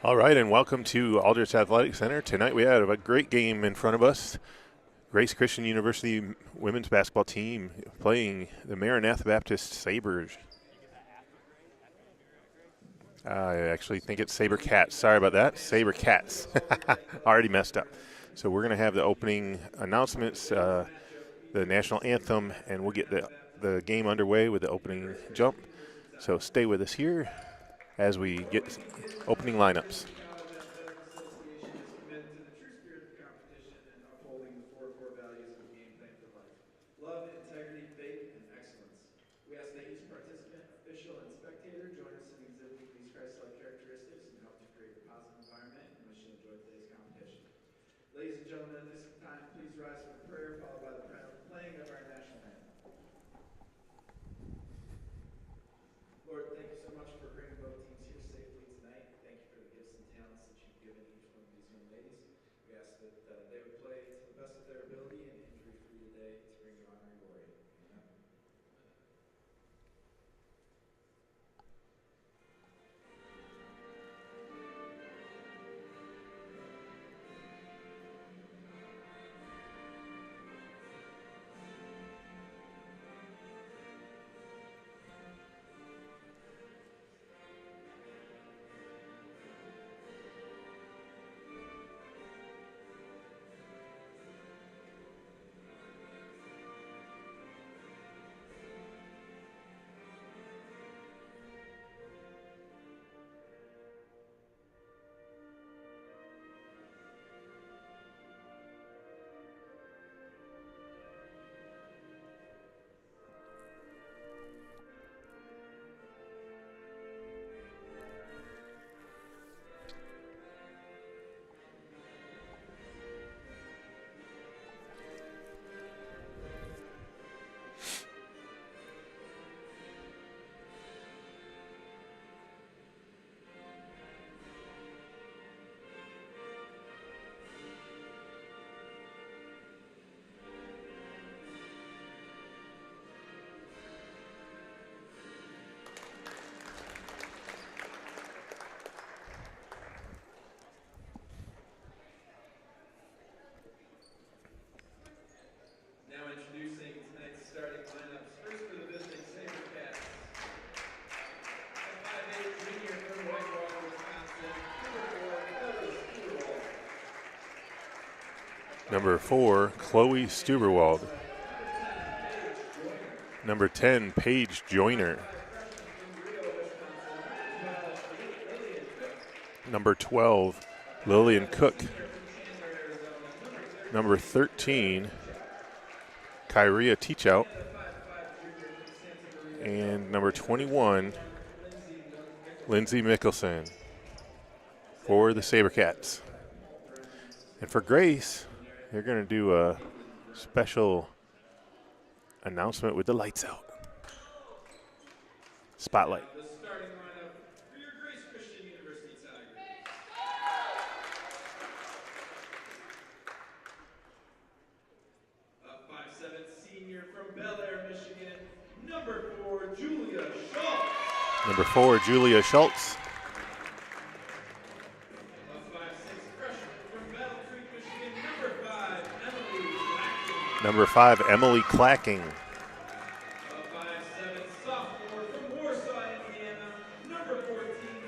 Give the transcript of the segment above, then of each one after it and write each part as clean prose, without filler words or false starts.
All right, and welcome to Aldrich Athletic Center. Tonight we have a great game in front of us. Grace Christian University women's basketball team playing the Maranatha Baptist Sabres. I actually think it's Sabre Cats. Sorry about that. Sabre Cats. Already messed up. So we're going to have the opening announcements, the national anthem, and we'll get the game underway with the opening jump. So stay with us here as we get opening lineups. Ladies and gentlemen, at this time, please rise for prayer, followed by the playing of our national anthem. Lord, thank you so much for bringing both teams here safely tonight. Thank you for the gifts and talents that you've given each one of these young ladies. We ask that they would play to the best of their ability and injury-free today to bring you honor and glory. Amen. Now introducing tonight's starting lineups. First for the visiting Sabre Cats. A 5'8" junior from Whitewater, Wisconsin, Number 4, Chloe Stuberwald. Number 10, Paige Joyner. Number 12, Lillian Cook. Number 13, Kyria Teachout. And number 21, Lindsay Mickelson for the SaberCats. And for Grace, they're going to do a special announcement with the lights out. Spotlight. The starting lineup for your Grace Christian University Tigers. A 5'7" senior from Bel Air, Michigan, number 4, Julia Schultz. Number 4, Julia Schultz. A 5'6" freshman from Battle Creek, Michigan, number 5, Emily Blackton. Number 5, Emily Clacking. A 5'7" sophomore from Warsaw, Indiana, number 14,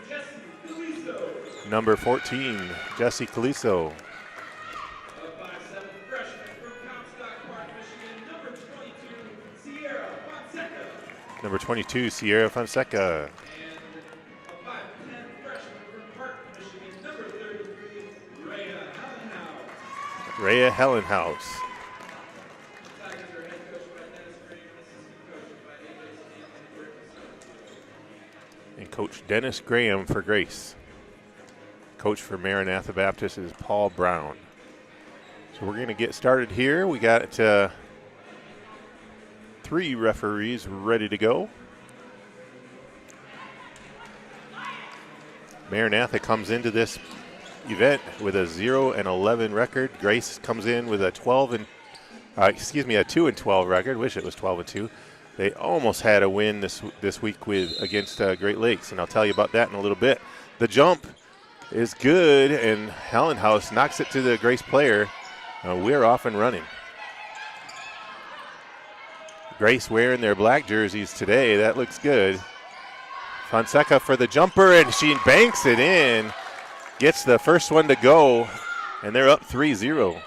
Jessie Caliso. Number 14, Jessie Caliso. A 5'7" freshman from Comstock Park, Michigan, number 22, Sierra Fonseca. Number 22, Sierra Fonseca. And a 5'10" freshman from Park, Michigan, number 33, Rhea Hellenhouse. Rhea Hellenhouse. Tigers are head coached by Dennis Graham, assistant coached by AJ Stanton and Rick. And Coach Dennis Graham for Grace. Coach for Maranatha Baptist is Paul Brown. So we're going to get started here. We got 3 referees ready to go. Maranatha comes into this event with a 0-11 record. Grace comes in with a 2-12 record. Wish it was 12-2. They almost had a win this week against Great Lakes, and I'll tell you about that in a little bit. The jump is good, and Hellenhaus knocks it to the Grace player. We're off and running. Grace wearing their black jerseys today. That looks good. Fonseca for the jumper, and she banks it in. Gets the first one to go, and they're up 3-0.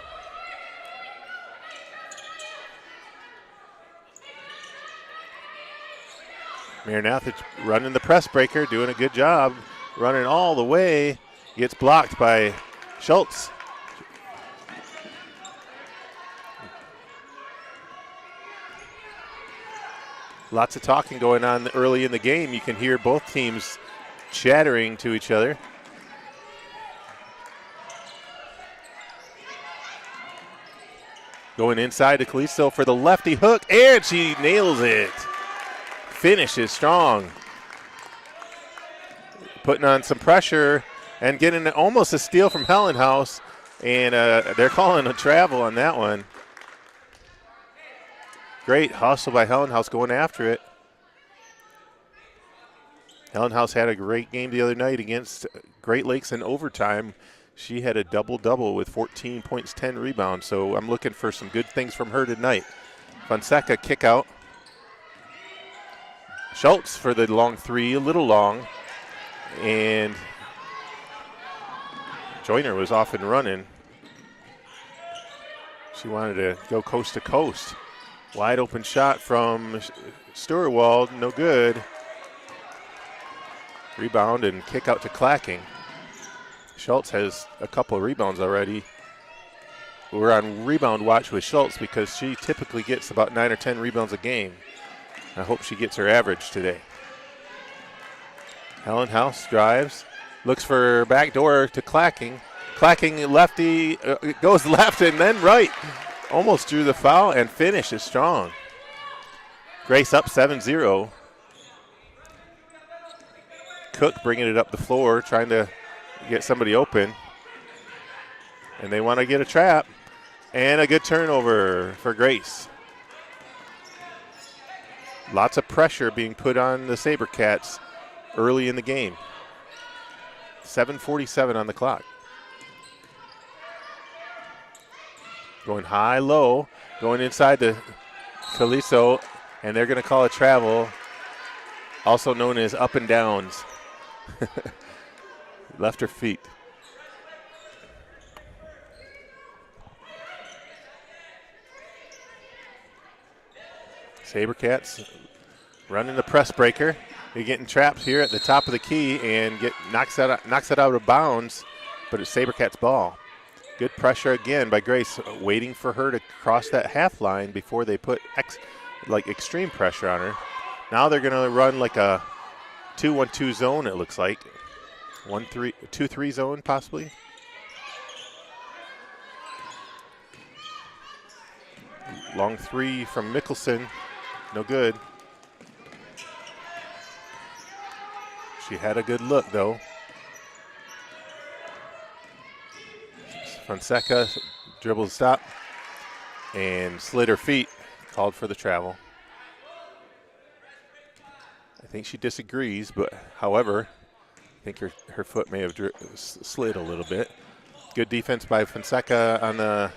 Maranatha running the press breaker, doing a good job, running all the way. Gets blocked by Schultz. Lots of talking going on early in the game. You can hear both teams chattering to each other. Going inside to Calisto for the lefty hook, and she nails it. Finishes strong. Putting on some pressure and getting almost a steal from Hellenhaus, and they're calling a travel on that one. Great hustle by Hellenhaus going after it. Hellenhaus had a great game the other night against Great Lakes in overtime. She had a double-double with 14 points, 10 rebounds, so I'm looking for some good things from her tonight. Fonseca kick out. Schultz for the long three, a little long, and Joyner was off and running. She wanted to go coast to coast. Wide open shot from Stewart-Wald, no good. Rebound and kick out to Clacking. Schultz has a couple of rebounds already. We're on rebound watch with Schultz because she typically gets about 9 or 10 rebounds a game. I hope she gets her average today. Hellenhaus drives, looks for backdoor to Clacking. Clacking lefty, goes left and then right. Almost drew the foul and finishes strong. Grace up 7-0. Cook bringing it up the floor, trying to get somebody open. And they want to get a trap. And a good turnover for Grace. Lots of pressure being put on the SaberCats early in the game. 7:47 on the clock. Going high-low, going inside to Calisto, and they're going to call a travel, also known as up and downs. Left her feet. SaberCats running the press breaker. They're getting trapped here at the top of the key and knocks it out of bounds, but it's SaberCats' ball. Good pressure again by Grace, waiting for her to cross that half line before they put extreme pressure on her. Now they're going to run like a 2-1-2 zone, it looks like. 2-3 zone possibly. Long three from Mickelson, no good. She had a good look though. Fonseca dribbled stop and slid her feet, called for the travel. I think she disagrees, but however, I think her foot may have slid a little bit. Good defense by Fonseca on the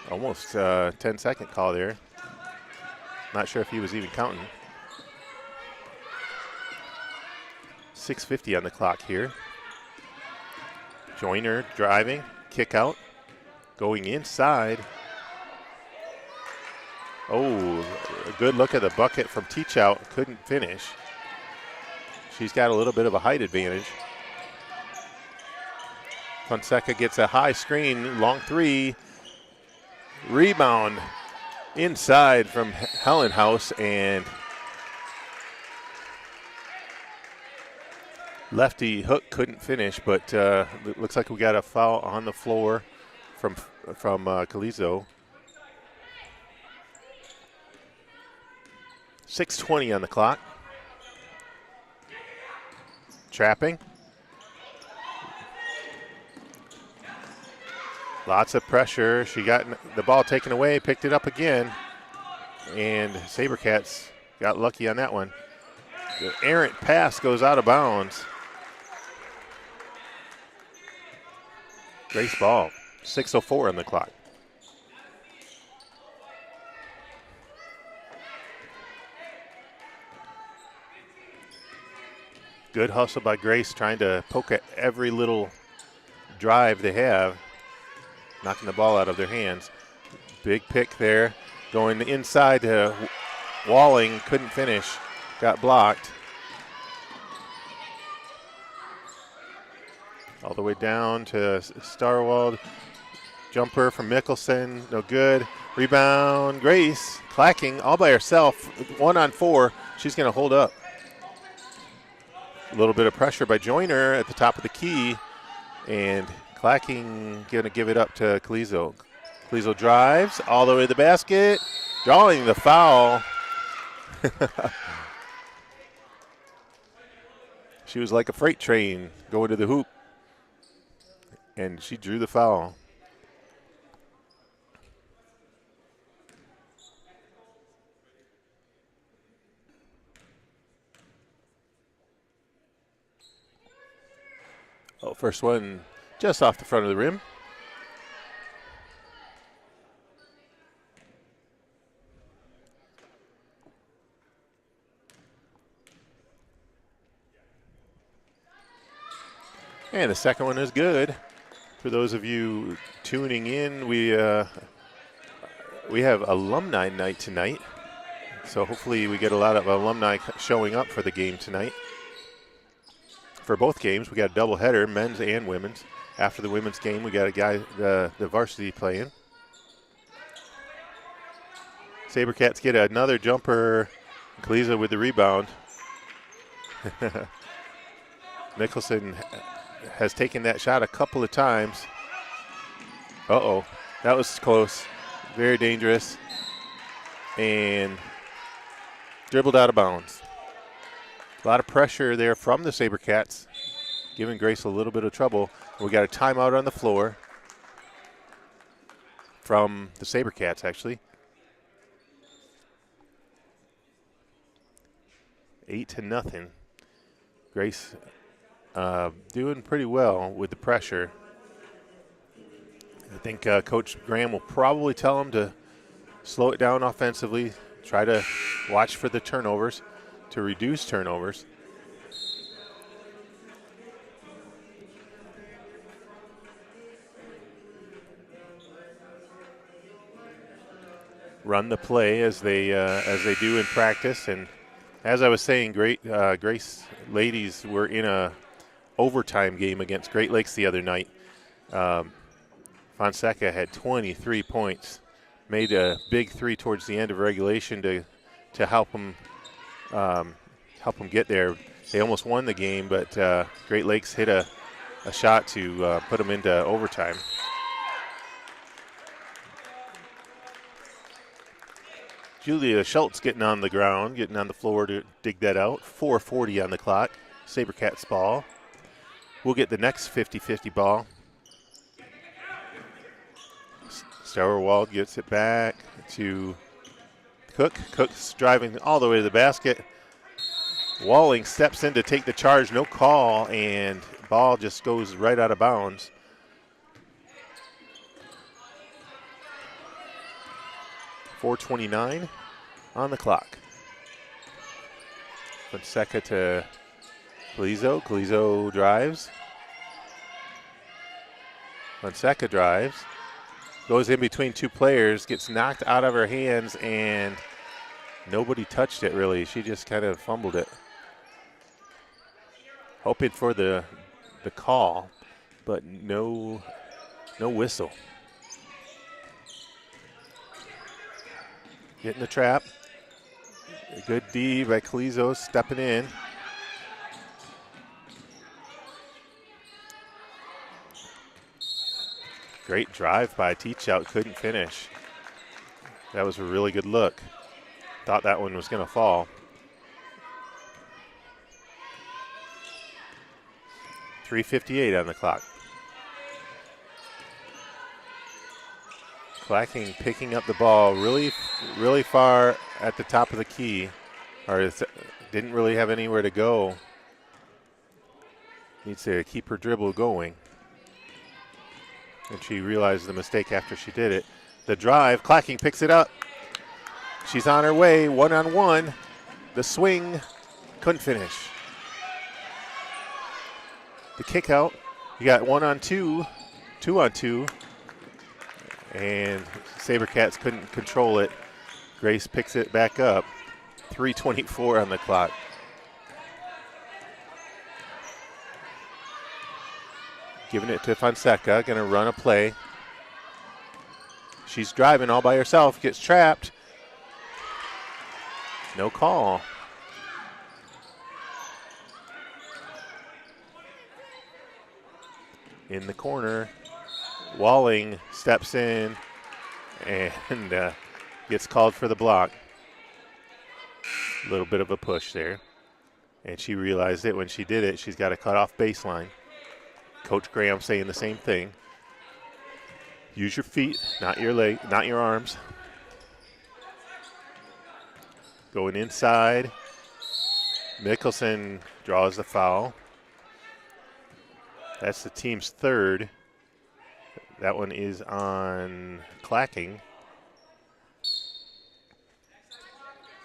almost 10-second call there. Not sure if he was even counting. 6:50 on the clock here. Joyner driving, kick out, going inside. Oh, a good look at the bucket from Teachout, couldn't finish. She's got a little bit of a height advantage. Fonseca gets a high screen, long three. Rebound inside from Hellenhaus, and lefty hook couldn't finish, but it looks like we got a foul on the floor from Calizo. 6:20 on the clock. Trapping. Lots of pressure. She got the ball taken away, picked it up again, and SaberCats got lucky on that one. The errant pass goes out of bounds. Grace ball. 6:04 on the clock. Good hustle by Grace, trying to poke at every little drive they have, knocking the ball out of their hands. Big pick there, going inside to Walling, couldn't finish, got blocked. All the way down to Starwald. Jumper from Mickelson, no good. Rebound, Grace, clacking all by herself, 1-on-4. She's going to hold up. A little bit of pressure by Joyner at the top of the key, and clacking going to give it up to Calizo. Calizo drives all the way to the basket, drawing the foul. She was like a freight train going to the hoop, and she drew the foul. Oh, first one just off the front of the rim. And the second one is good. For those of you tuning in, we have alumni night tonight. So hopefully we get a lot of alumni showing up for the game tonight. For both games, we got a doubleheader, men's and women's. After the women's game, we got a guy, the varsity playing. Sabercats get another jumper. Calizo with the rebound. Mickelson has taken that shot a couple of times. Uh-oh, that was close. Very dangerous. And dribbled out of bounds. A lot of pressure there from the Sabercats, giving Grace a little bit of trouble. We got a timeout on the floor from the Sabercats, actually. 8-0. Grace doing pretty well with the pressure. I think Coach Graham will probably tell him to slow it down offensively, try to watch for the turnovers, to reduce turnovers. Run the play as they do in practice, and as I was saying, Grace ladies were in a overtime game against Great Lakes the other night. Fonseca had 23 points, made a big three towards the end of regulation to help them get there. They almost won the game, but Great Lakes hit a shot to put them into overtime. Julia Schultz getting on the ground, getting on the floor to dig that out. 4:40 on the clock. Sabercats ball. We'll get the next 50-50 ball. Starwald gets it back to Cook. Cook's driving all the way to the basket. Walling steps in to take the charge, no call, and ball just goes right out of bounds. .429 on the clock. Fonseca to Calizo. Calizo drives. Fonseca drives. Goes in between two players, gets knocked out of her hands, and nobody touched it really. She just kind of fumbled it. Hoping for the call, but no whistle. Getting the trap. A good D by Calizo stepping in. Great drive by Teachout, couldn't finish. That was a really good look. Thought that one was going to fall. .358 on the clock. Clacking picking up the ball really far at the top of the key, or didn't really have anywhere to go. Needs to keep her dribble going. And she realized the mistake after she did it. The drive, Clacking picks it up. She's on her way, one-on-one. The swing, couldn't finish. The kick out, you got 1-on-2, 2-on-2. And SaberCats couldn't control it. Grace picks it back up. 3:24 on the clock. Giving it to Fonseca, going to run a play. She's driving all by herself, gets trapped. No call. In the corner, Walling steps in and gets called for the block. A little bit of a push there. And she realized it when she did it. She's got to cut off baseline. Coach Graham saying the same thing. Use your feet, not your leg, not your arms. Going inside. Mickelson draws the foul. That's the team's third. That one is on Clacking.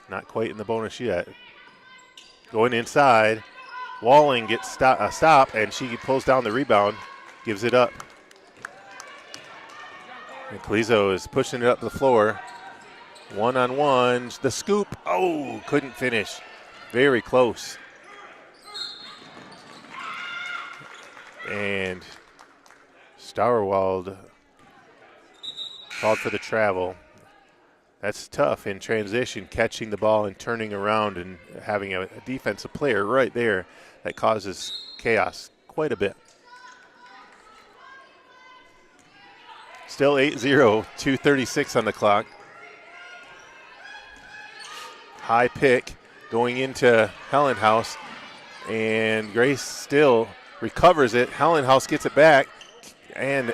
Not quite in the bonus yet. Going inside. Walling gets a stop, and she pulls down the rebound, gives it up. And Calizo is pushing it up the floor. One-on-one. The scoop. Oh, couldn't finish. Very close. And Starwald called for the travel. That's tough in transition, catching the ball and turning around and having a defensive player right there that causes chaos quite a bit. Still 8-0, 2:36 on the clock. High pick going into Hellenhaus, and Grace still recovers it. Hellenhaus gets it back, and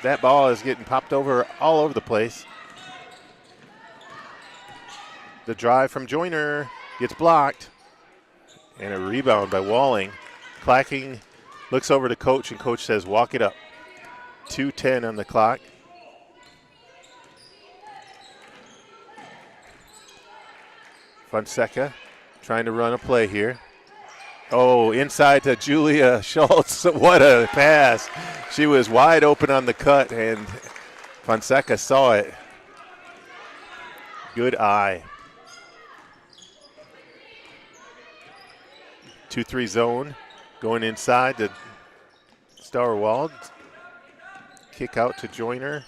that ball is getting popped over all over the place. The drive from Joyner gets blocked, and a rebound by Walling. Clacking looks over to Coach, and Coach says, walk it up. 2:10 on the clock. Fonseca trying to run a play here. Oh, inside to Julia Schultz. What a pass. She was wide open on the cut, and Fonseca saw it. Good eye. 2-3 zone going inside to Starwald. Kick out to Joyner.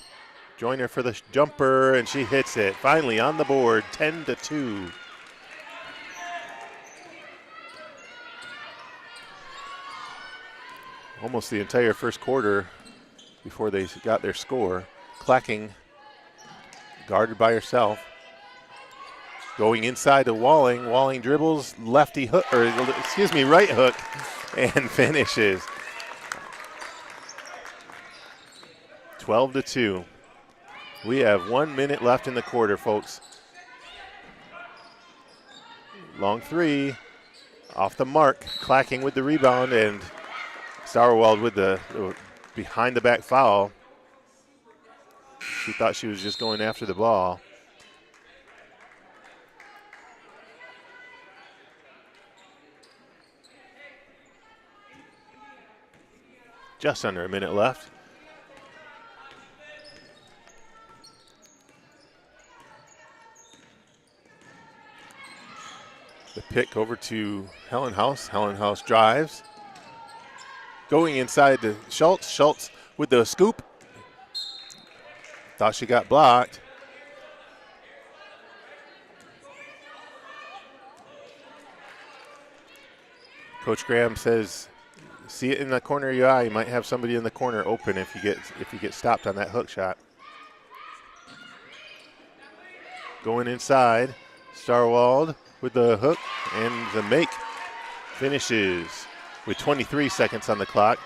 Joyner for the jumper, and she hits it. Finally on the board, 10-2. Almost the entire first quarter before they got their score. Clacking, guarded by herself. Going inside to Walling. Walling dribbles, lefty hook, or excuse me, right hook, and finishes. 12-2. We have 1 minute left in the quarter, folks. Long three, off the mark. Clacking with the rebound, and Starwald with the behind the back foul. She thought she was just going after the ball. Just under a minute left. The pick over to Hellenhaus. Hellenhaus drives. Going inside to Schultz. Schultz with the scoop. Thought she got blocked. Coach Graham says, see it in the corner of your eye. You might have somebody in the corner open if you get stopped on that hook shot. Going inside, Starwald with the hook and the make. Finishes with 23 seconds on the clock.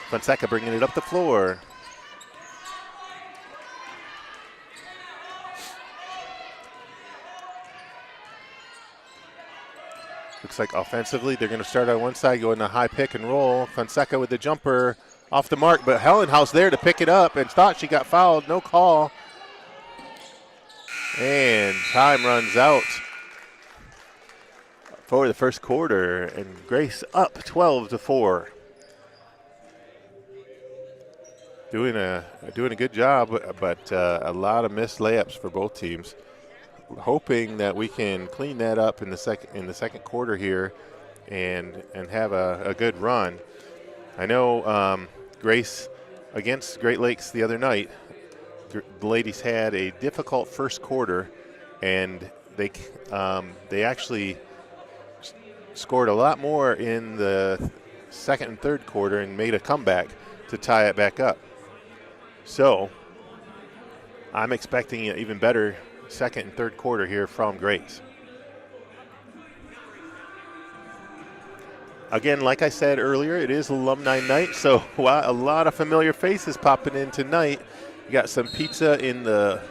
Fonseca bringing it up the floor. Looks like offensively they're going to start on one side, go in a high pick and roll. Fonseca with the jumper. off the mark, but Hellenhaus there to pick it up and thought she got fouled. No call. And time runs out for the first quarter, and Grace up 12-4. Doing a good job, but a lot of missed layups for both teams. Hoping that we can clean that up in the second quarter here, and have a good run. I know Grace against Great Lakes the other night, the ladies had a difficult first quarter, and they actually scored a lot more in the second and third quarter and made a comeback to tie it back up. So I'm expecting an even better second and third quarter here from Grace. Again, like I said earlier, it is alumni night, so a lot of familiar faces popping in tonight. You got some pizza in the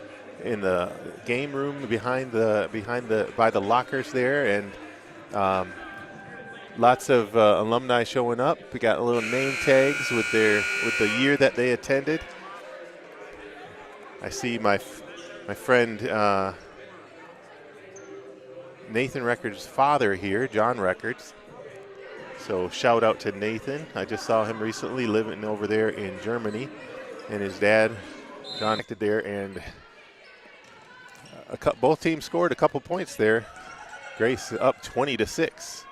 game room by the lockers there, and lots of alumni showing up. We got little name tags with the year that they attended. I see my friend Nathan Records' father here, John Records. So shout out to Nathan. I just saw him recently living over there in Germany, and his dad, John, acted there, and both teams scored a couple points there. Grace up 20-6.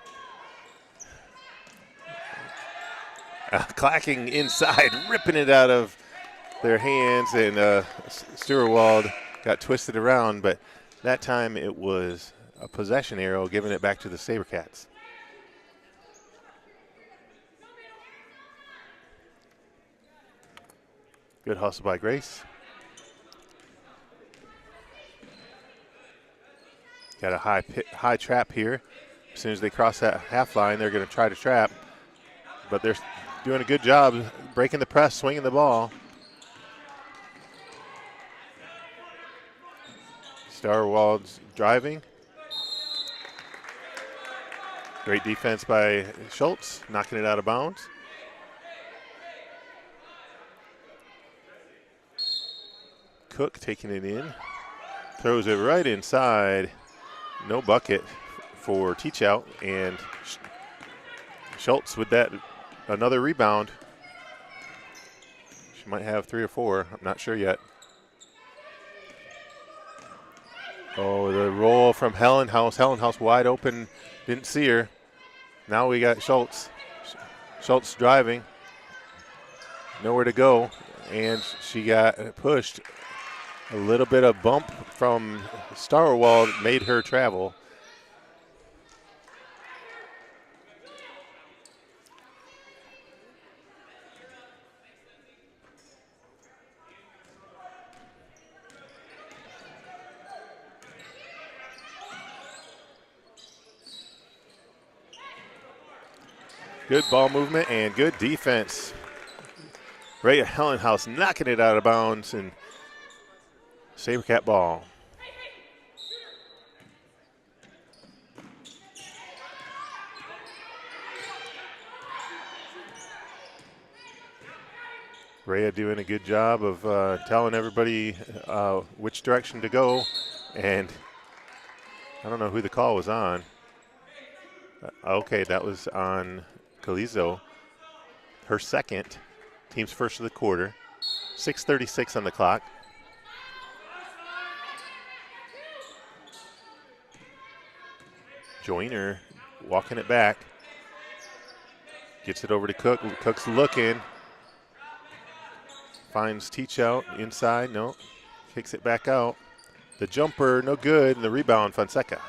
Clacking inside, ripping it out of their hands, and Sturwald got twisted around, but that time it was a possession arrow, giving it back to the SaberCats. Good hustle by Grace. Got a high trap here. As soon as they cross that half line, they're going to try to trap, but they're doing a good job breaking the press, swinging the ball. Starwald's driving. Great defense by Schultz, knocking it out of bounds. Cook taking it in, throws it right inside. No bucket for Teach Out, and Schultz with that another rebound. She might have 3 or 4. I'm not sure yet. Oh, the roll from Hellenhaus. Hellenhaus wide open. Didn't see her. Now we got Schultz. Schultz driving. Nowhere to go. And she got pushed. A little bit of bump from Starwald made her travel. Good ball movement and good defense. Ray Hellenhaus knocking it out of bounds, and SaberCat ball. Rhea doing a good job of telling everybody which direction to go, and I don't know who the call was on. Okay, that was on Calizo. Her second, team's first of the quarter. 6:36 on the clock. Joyner walking it back. Gets it over to Cook. Cook's looking. Finds Teach Out inside. No. Kicks it back out. The jumper, no good. And the rebound, Fonseca.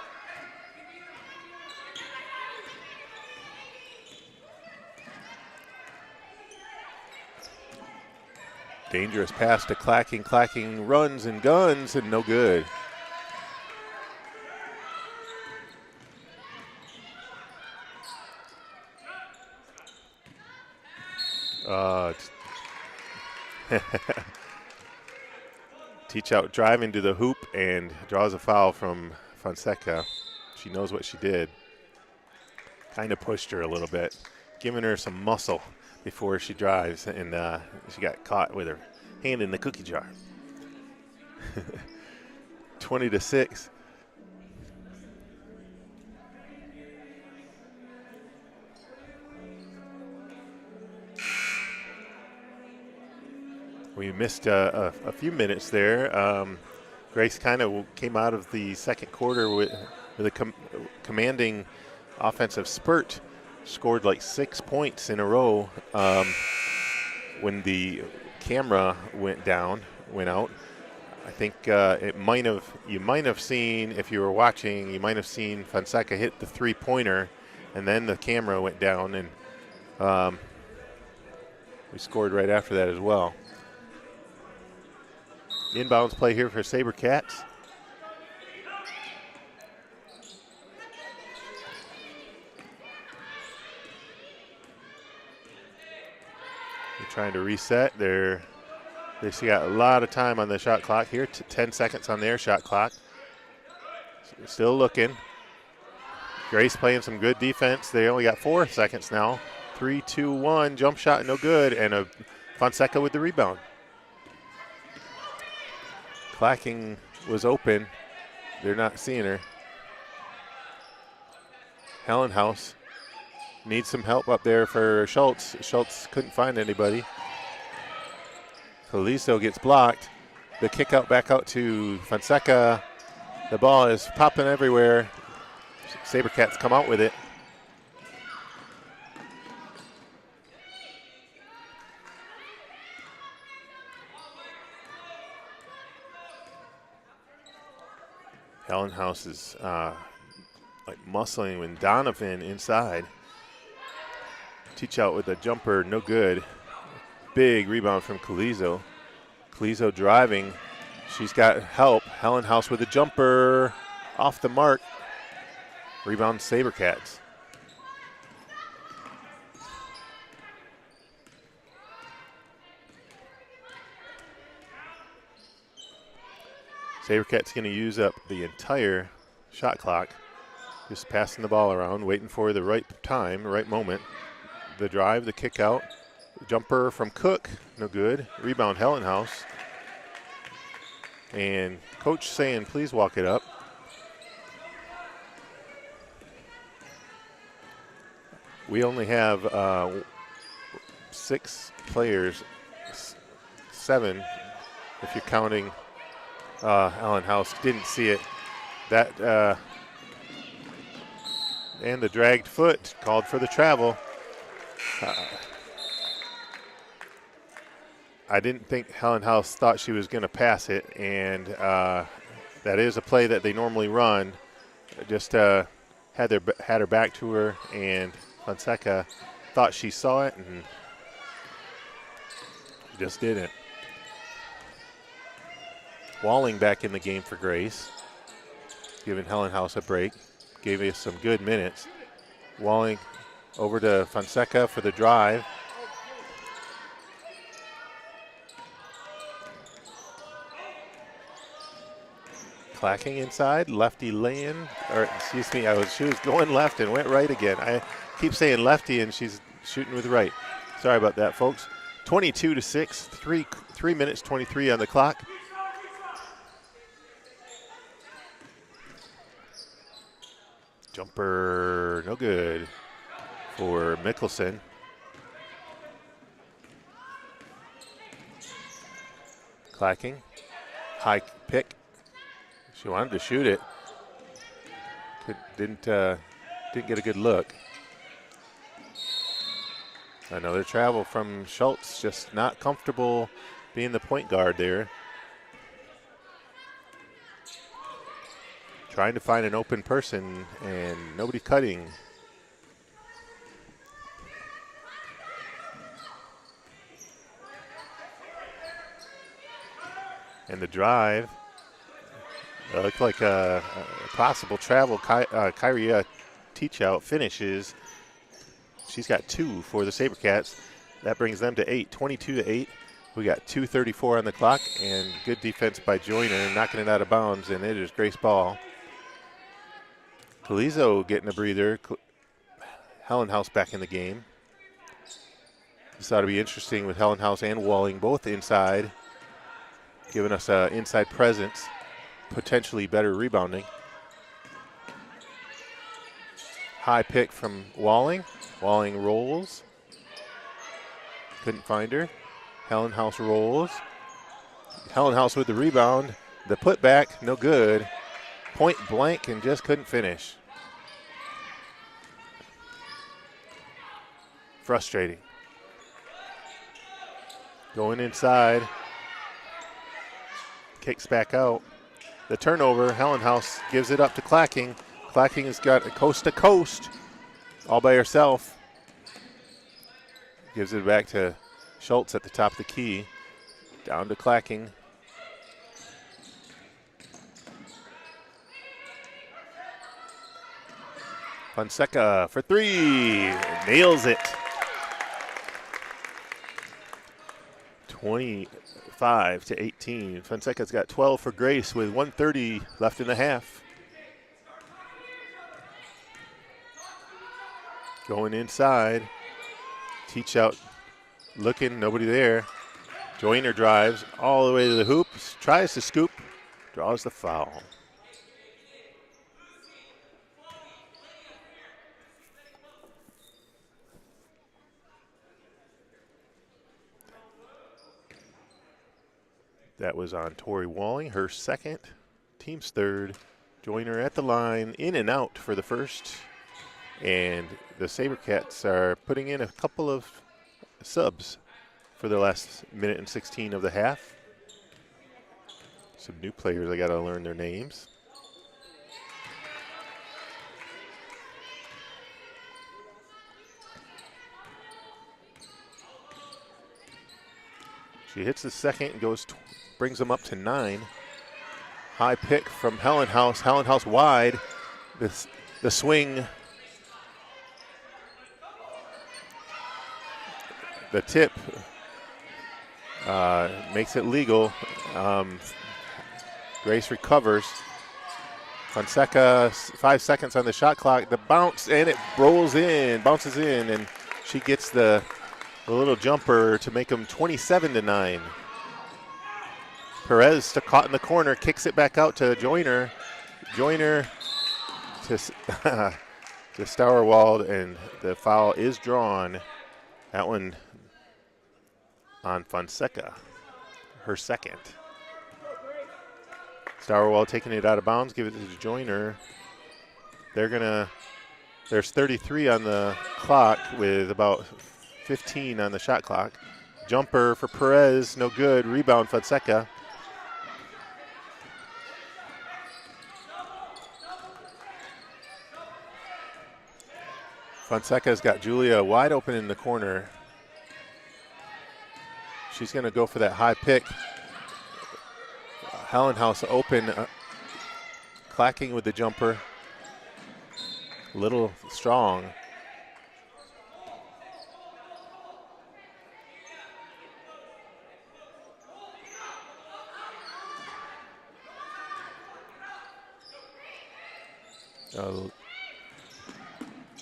Dangerous pass to Clacking runs and guns, and no good. Teach Out driving to the hoop and draws a foul from Fonseca. She knows what she did. Kind of pushed her a little bit, giving her some muscle. before she drives, and she got caught with her hand in the cookie jar. 20-6. We missed a few minutes there. Grace kind of came out of the second quarter with a commanding offensive spurt, scored like 6 points in a row when the camera went out. I think you might have seen, if you were watching, you might have seen Fonseca hit the three-pointer, and then the camera went down, and we scored right after that as well. Inbounds play here for SaberCats. They're trying to reset. They got a lot of time on the shot clock here. 10 seconds on their shot clock. Still looking. Grace playing some good defense. They only got 4 seconds now. 3, 2, 1. Jump shot, no good. And a Fonseca with the rebound. Clacking was open. They're not seeing her. Hellenhaus needs some help up there for Schultz. Schultz couldn't find anybody. Calisto gets blocked. The kick out back out to Fonseca. The ball is popping everywhere. SaberCats come out with it. Hellenhaus is like muscling with Donovan inside. Teach out with a jumper, no good. Big rebound from Calizo. Calizo driving. She's got help. Hellenhaus with a jumper off the mark. Rebound SaberCats. SaberCats going to use up the entire shot clock. Just passing the ball around, waiting for the right time, right moment. The drive, the kick out. Jumper from Cook, no good. Rebound Hellenhaus. And coach saying, please walk it up. We only have 6 players, 7 if you're counting Hellenhaus. Didn't see it. That and the dragged foot called for the travel. I didn't think Hellenhaus thought she was going to pass it, and that is a play that they normally run. Just had her back to her, and Fonseca thought she saw it and just didn't. Walling back in the game for Grace, giving Hellenhaus a break. Gave us some good minutes. Walling over to Fonseca for the drive. Clacking inside, lefty laying, or excuse me, she was going left and went right again. I keep saying lefty and she's shooting with right. Sorry about that, folks. 22-6, 3 minutes 23 on the clock. Jumper, no good for Mickelson. Clacking, high pick. She wanted to shoot it. Didn't get a good look. Another travel from Schultz, just not comfortable being the point guard there. Trying to find an open person and nobody cutting. And the drive. Looked like a possible travel. Kyrie teach out finishes. She's got 2 for the SaberCats. That brings them to 8, 22-8. We got 2:34 on the clock, and good defense by Joyner, knocking it out of bounds, and it is Grace ball. Calizo getting a breather. Hellenhaus back in the game. This ought to be interesting with Hellenhaus and Walling both inside, giving us an inside presence, potentially better rebounding. High pick from Walling. Walling rolls. Couldn't find her. Hellenhaus rolls. Hellenhaus with the rebound. The putback, no good. Point blank and just couldn't finish. Frustrating. Going inside. Kicks back out. The turnover, Hellenhaus gives it up to Clacking. Clacking has got a coast to coast all by herself. Gives it back to Schultz at the top of the key. Down to Clacking. Fonseca for three. Nails it. 25-18. Fonseca's got 12 for Grace with 1:30 left in the half. Going inside. Teach out looking, nobody there. Joyner drives all the way to the hoop, tries to scoop, draws the foul. That was on Tori Walling, her second, team's third. Joyner at the line, in and out for the first. And the SaberCats are putting in a couple of subs for the last minute and 16 of the half. Some new players, I got to learn their names. She hits the second and brings them up to 9. High pick from Hellenhaus. Hellenhaus wide. The swing. The tip makes it legal. Grace recovers. Fonseca, 5 seconds on the shot clock. The bounce, and it bounces in, and she gets the little jumper to make them 27-9. Perez caught in the corner, kicks it back out to Joyner. Joyner to Stauerwald, and the foul is drawn. That one on Fonseca, her second. Stauerwald taking it out of bounds, give it to Joyner. There's 33 on the clock with about 15 on the shot clock. Jumper for Perez, no good. Rebound Fonseca. Fonseca's got Julia wide open in the corner. She's going to go for that high pick. Hellenhaus open, Clacking with the jumper. A little strong.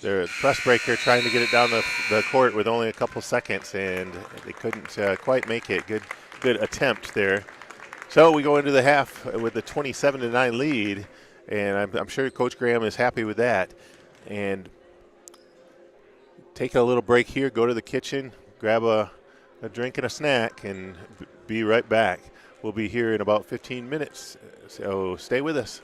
Their press breaker trying to get it down the court with only a couple seconds, and they couldn't quite make it. Good attempt there. So we go into the half with the 27-9 lead, and I'm sure Coach Graham is happy with that. And take a little break here, go to the kitchen, grab a drink and a snack, and be right back. We'll be here in about 15 minutes, so stay with us.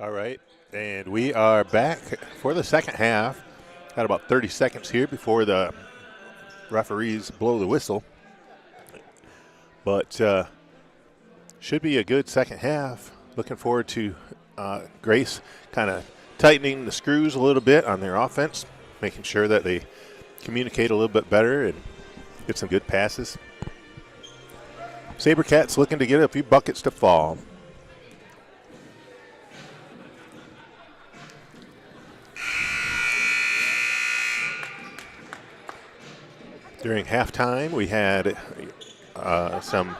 All right, and we are back for the second half. Got about 30 seconds here before the referees blow the whistle. But should be a good second half. Looking forward to Grace kind of tightening the screws a little bit on their offense, making sure that they communicate a little bit better and get some good passes. SaberCats looking to get a few buckets to fall. During halftime, we had some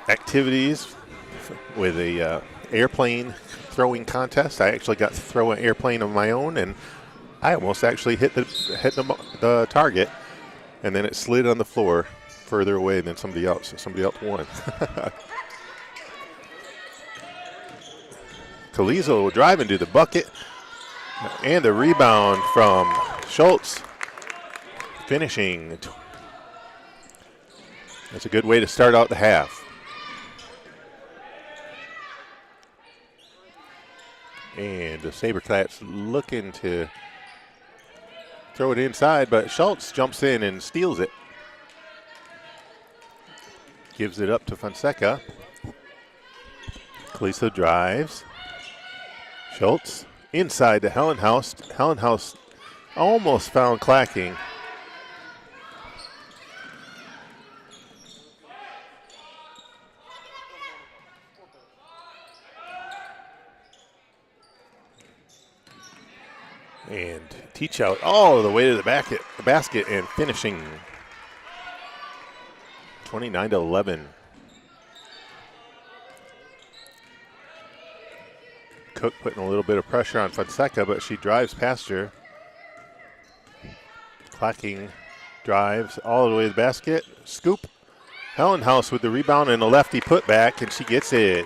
activities with a airplane throwing contest. I actually got to throw an airplane of my own, and I almost actually hit the target, and then it slid on the floor further away than somebody else. Somebody else won. Calizo driving to the bucket, and the rebound from Schultz, finishing. That's a good way to start out the half. And the SaberCats looking to throw it inside, but Schultz jumps in and steals it. Gives it up to Fonseca. Calizo drives. Schultz inside to Hellenhaus. Hellenhaus almost found Clacking. And teach out all the way to the basket and finishing 29-11. Cook putting a little bit of pressure on Fonseca, but she drives past her. Clacking drives all the way to the basket. Scoop. Hellenhaus with the rebound and a lefty putback, and she gets it.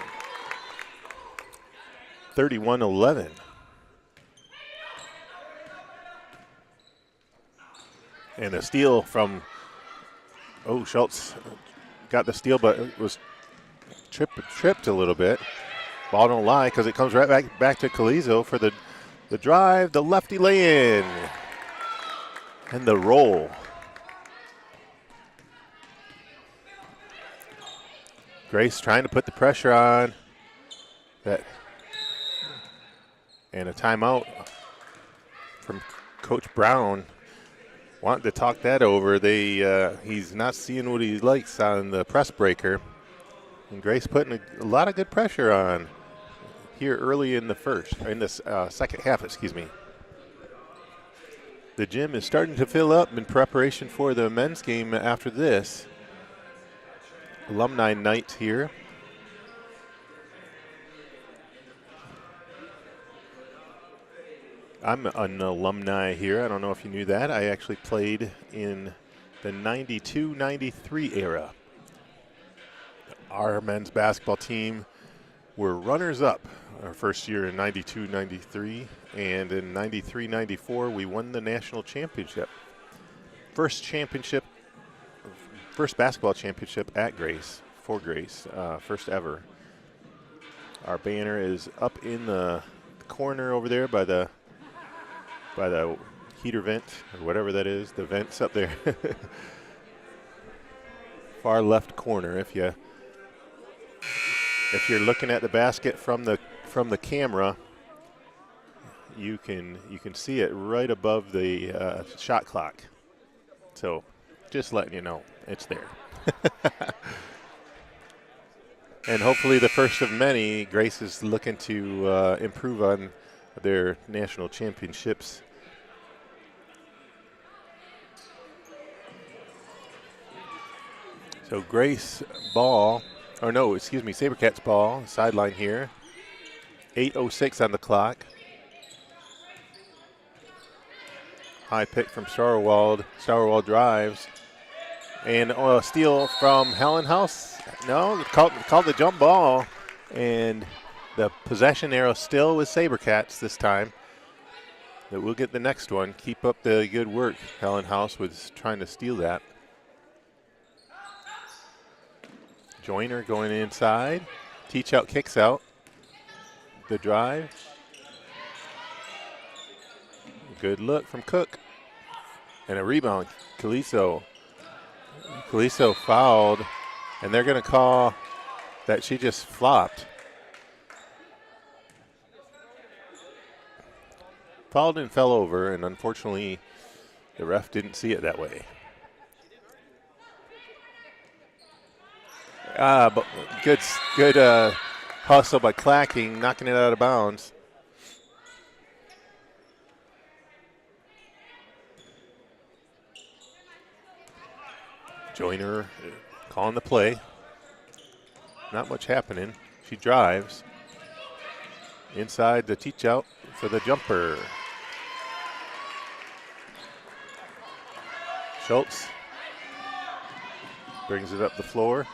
31-11. And a steal from, Schultz got the steal, but it was tripped a little bit. Ball don't lie because it comes right back to Calizo for the drive, the lefty lay-in, and the roll. Grace trying to put the pressure on. And a timeout from Coach Brown. Wanting to talk that over. He's not seeing what he likes on the press breaker. And Grace putting a lot of good pressure on here early in the second half, excuse me. The gym is starting to fill up in preparation for the men's game after this. Alumni night here. I'm an alumni here. I don't know if you knew that. I actually played in the 92-93 era. Our men's basketball team were runners-up our first year in 92-93, and in 93-94 we won the national championship. First basketball championship at Grace, for Grace, first ever. Our banner is up in the corner over there by the heater vent, or whatever that is, the vents up there. Far left corner. If you're looking at the basket from the camera, you can see it right above the shot clock. So just letting you know, it's there. And hopefully the first of many. Grace is looking to improve on their national championships. So Grace ball, SaberCats ball, sideline here. 8:06 on the clock. High pick from Starwald. Starwald drives. And a steal from Hellenhaus. No, called the jump ball. And the possession arrow still with SaberCats this time. But we'll get the next one. Keep up the good work. Hellenhaus was trying to steal that. Joyner going inside. Teach out, kicks out. The drive. Good look from Cook. And a rebound. Caliso fouled, and they're going to call that she just flopped. Fouled and fell over, and unfortunately, the ref didn't see it that way. But good hustle by Clacking, knocking it out of bounds. Joyner calling the play. Not much happening. She drives. Inside the teach out for the jumper. Schultz brings it up the floor.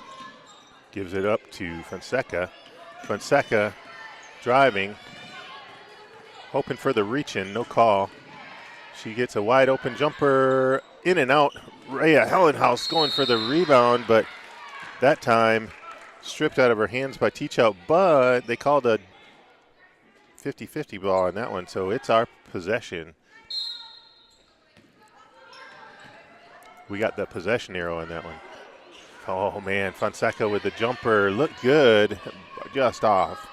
Gives it up to Fonseca. Fonseca driving. Hoping for the reach-in, no call. She gets a wide open jumper, in and out. Rhea Hellenhaus going for the rebound, but that time stripped out of her hands by Teachout, but they called a 50-50 ball on that one, so it's our possession. We got the possession arrow on that one. Oh, man, Fonseca with the jumper. Looked good, just off.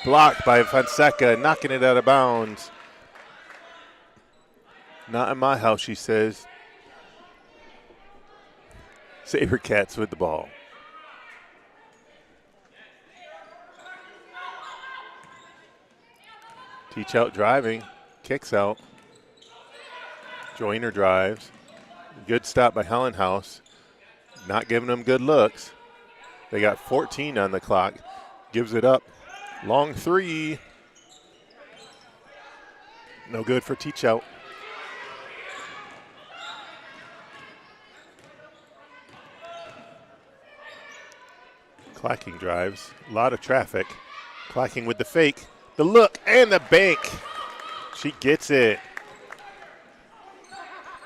Blocked by Fonseca, knocking it out of bounds. Not in my house, she says. Sabercats with the ball. Teach out driving, kicks out. Joyner drives. Good stop by Hellenhaus. Not giving them good looks. They got 14 on the clock. Gives it up. Long three. No good for Teach out. Clacking drives. A lot of traffic. Clacking with the fake. The look and the bank. She gets it.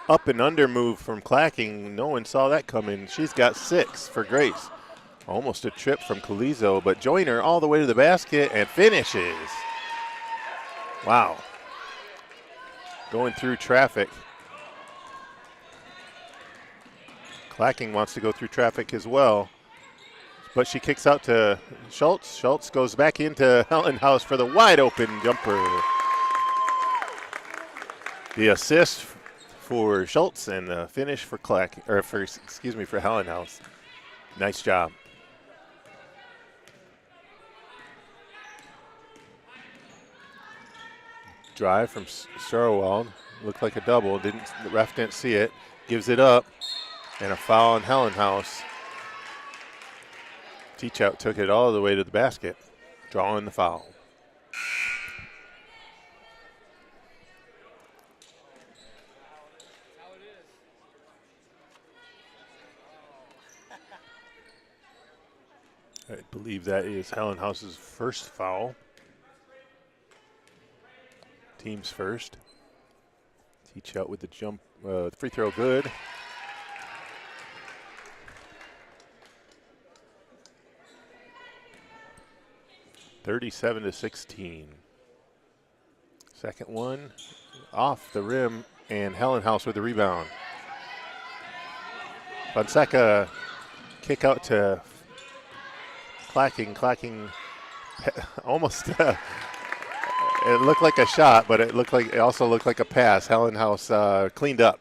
Up and under move from Clacking. No one saw that coming. She's got 6 for Grace. Almost a trip from Calizo, but Joyner all the way to the basket and finishes. Wow. Going through traffic. Clacking wants to go through traffic as well. But she kicks out to Schultz. Schultz goes back into Hellenhaus for the wide open jumper. The assist for Schultz and the finish for for Hellenhaus. Nice job. Drive from Starwald. Looked like a double. The ref didn't see it. Gives it up. And a foul on Hellenhaus. Teachout took it all the way to the basket, drawing the foul. I believe that is Hellenhaus's first foul. Team's first. Teachout with the jump, free throw good. (37-16). Second one off the rim, and Hellenhaus with the rebound. Fonseca kick out to Clacking. Clacking almost. It looked like a shot, but it also looked like a pass. Hellenhaus cleaned up.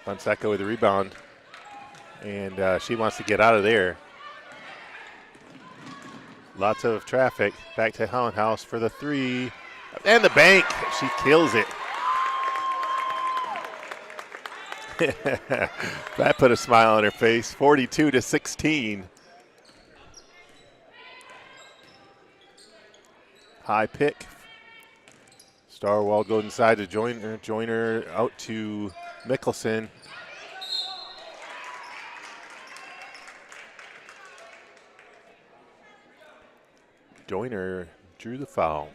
Fonseca with the rebound, and she wants to get out of there. Lots of traffic. Back to Hellenhaus for the three, and the bank. She kills it. That put a smile on her face. 42-16. High pick. Starwald goes inside to Joyner. Joyner out to Mickelson. Joyner drew the foul.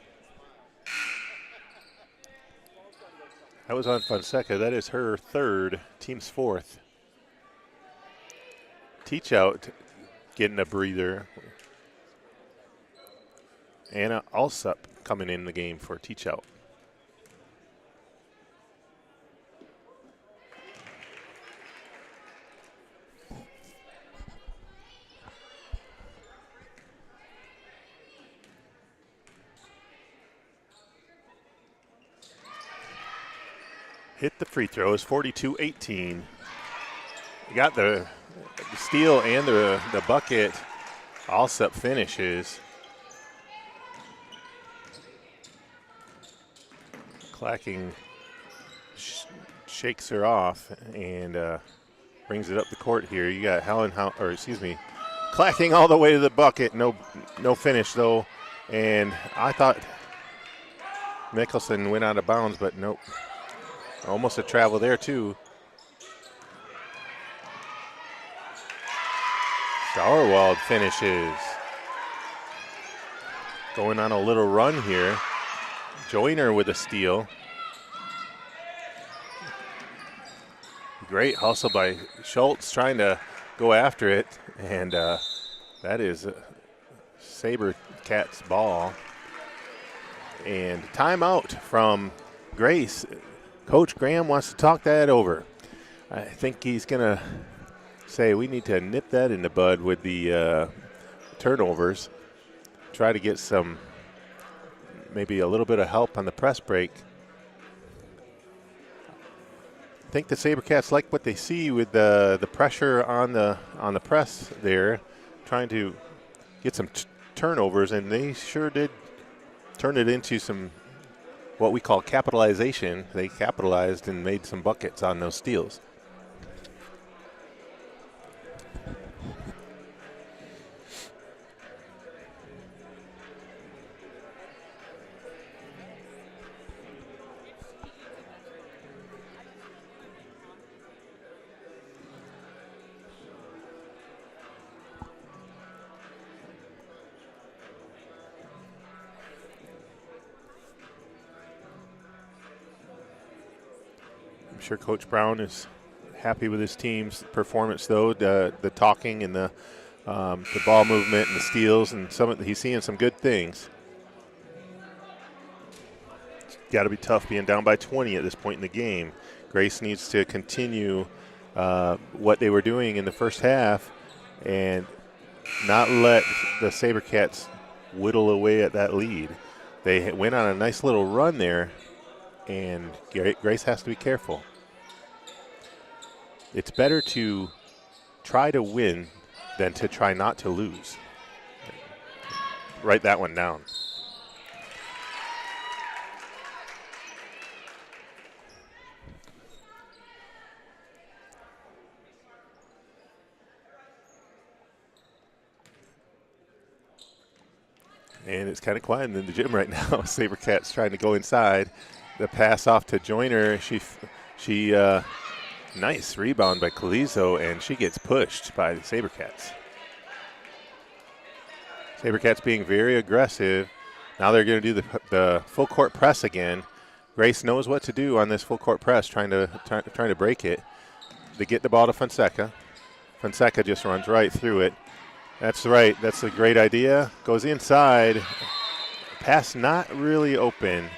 That was on Fonseca. That is her third, team's fourth. Teach Out getting a breather. Anna Alsup coming in the game for Teach Out. Hit the free throws, 42-18. Got the steal and the bucket. Alsup finishes. Clacking shakes her off and brings it up the court here. You got Clacking all the way to the bucket. No finish though. And I thought Mickelson went out of bounds, but nope. Almost a travel there too. Sauerwald finishes. Going on a little run here. Joyner with a steal. Great hustle by Schultz trying to go after it. And that is SaberCats ball. And timeout from Grace. Coach Graham wants to talk that over. I think he's going to say we need to nip that in the bud with the turnovers. Try to get maybe a little bit of help on the press break. I think the SaberCats like what they see with the pressure on the press there, trying to get some turnovers, and they sure did turn it into some what we call capitalization. They capitalized and made some buckets on those steals. I'm sure Coach Brown is happy with his team's performance, though. The talking and the ball movement and the steals, and he's seeing some good things. It's got to be tough being down by 20 at this point in the game. Grace needs to continue what they were doing in the first half and not let the SaberCats whittle away at that lead. They went on a nice little run there, and Grace has to be careful. It's better to try to win than to try not to lose. Write that one down. And it's kind of quiet in the gym right now. SaberCats trying to go inside. The pass off to Joyner. She nice rebound by Calizo, and she gets pushed by the SaberCats. SaberCats being very aggressive. Now they're going to do the full court press again. Grace knows what to do on this full court press, trying to break it. They get the ball to Fonseca. Fonseca just runs right through it. That's right. That's a great idea. Goes inside. Pass not really open.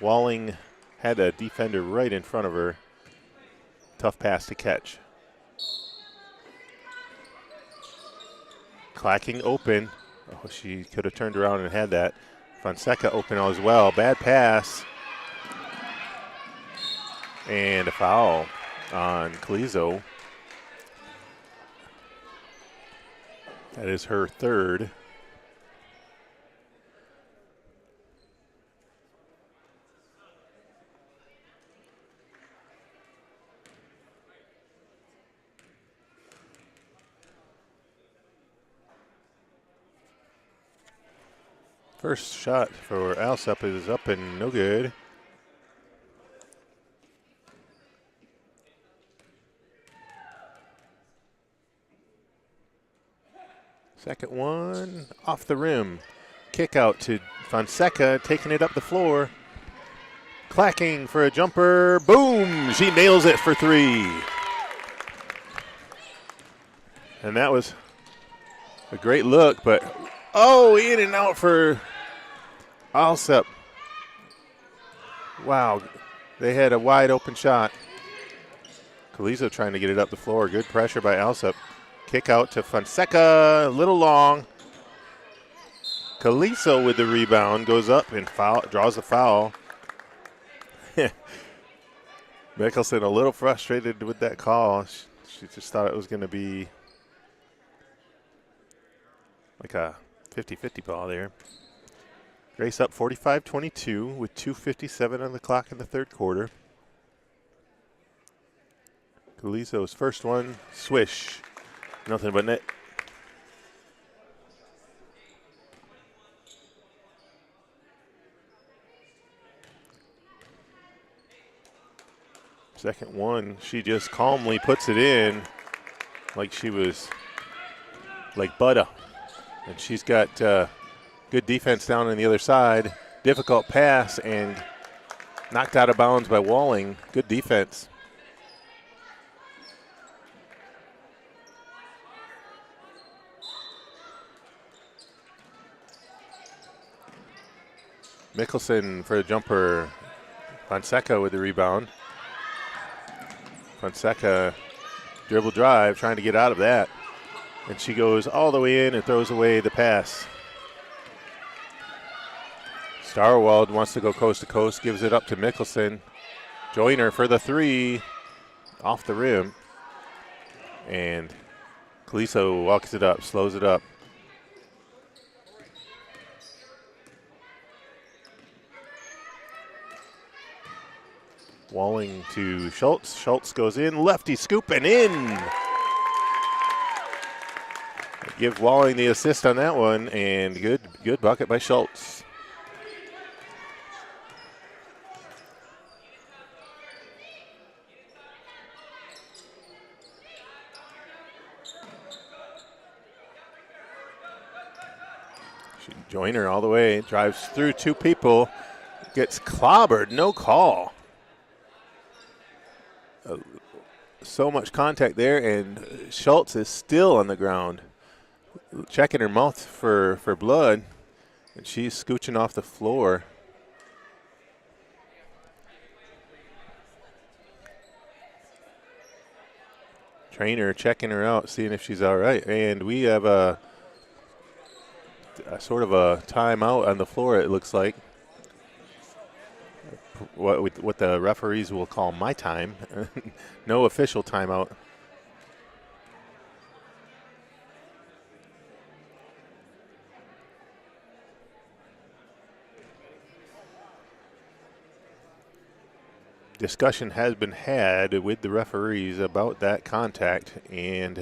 Walling had a defender right in front of her. Tough pass to catch. Clacking open. Oh, she could have turned around and had that. Fonseca open as well. Bad pass. And a foul on Calizo. That is her third. First shot for Alsup is up and no good. Second one off the rim. Kick out to Fonseca, taking it up the floor. Clacking for a jumper. Boom! She nails it for three. And that was a great look, but in and out for Alsep. Wow, they had a wide open shot. Calizo trying to get it up the floor. Good pressure by Alsep. Kick out to Fonseca, a little long. Calizo with the rebound, goes up and draws a foul. Mickelson a little frustrated with that call. She just thought it was going to be like a 50-50 ball there. Grace up 45-22 with 2:57 on the clock in the third quarter. Calizo's first one, swish. Nothing but net. Second one, she just calmly puts it in like she was like butter. And she's got good defense down on the other side. Difficult pass and knocked out of bounds by Walling. Good defense. Mickelson for the jumper. Fonseca with the rebound. Fonseca dribble drive, trying to get out of that. And she goes all the way in and throws away the pass. Starwald wants to go coast to coast, gives it up to Mickelson. Joyner for the three, off the rim. And Calizo walks it up, slows it up. Walling to Schultz. Schultz goes in, lefty scooping in. Give Walling the assist on that one, and good bucket by Schultz. Joyner all the way, drives through two people, gets clobbered, no call. So much contact there, and Schultz is still on the ground, checking her mouth for blood, and she's scooching off the floor. Trainer checking her out, seeing if she's all right, and we have a sort of a timeout on the floor, it looks like. What the referees will call my time. No official timeout. Discussion has been had with the referees about that contact, and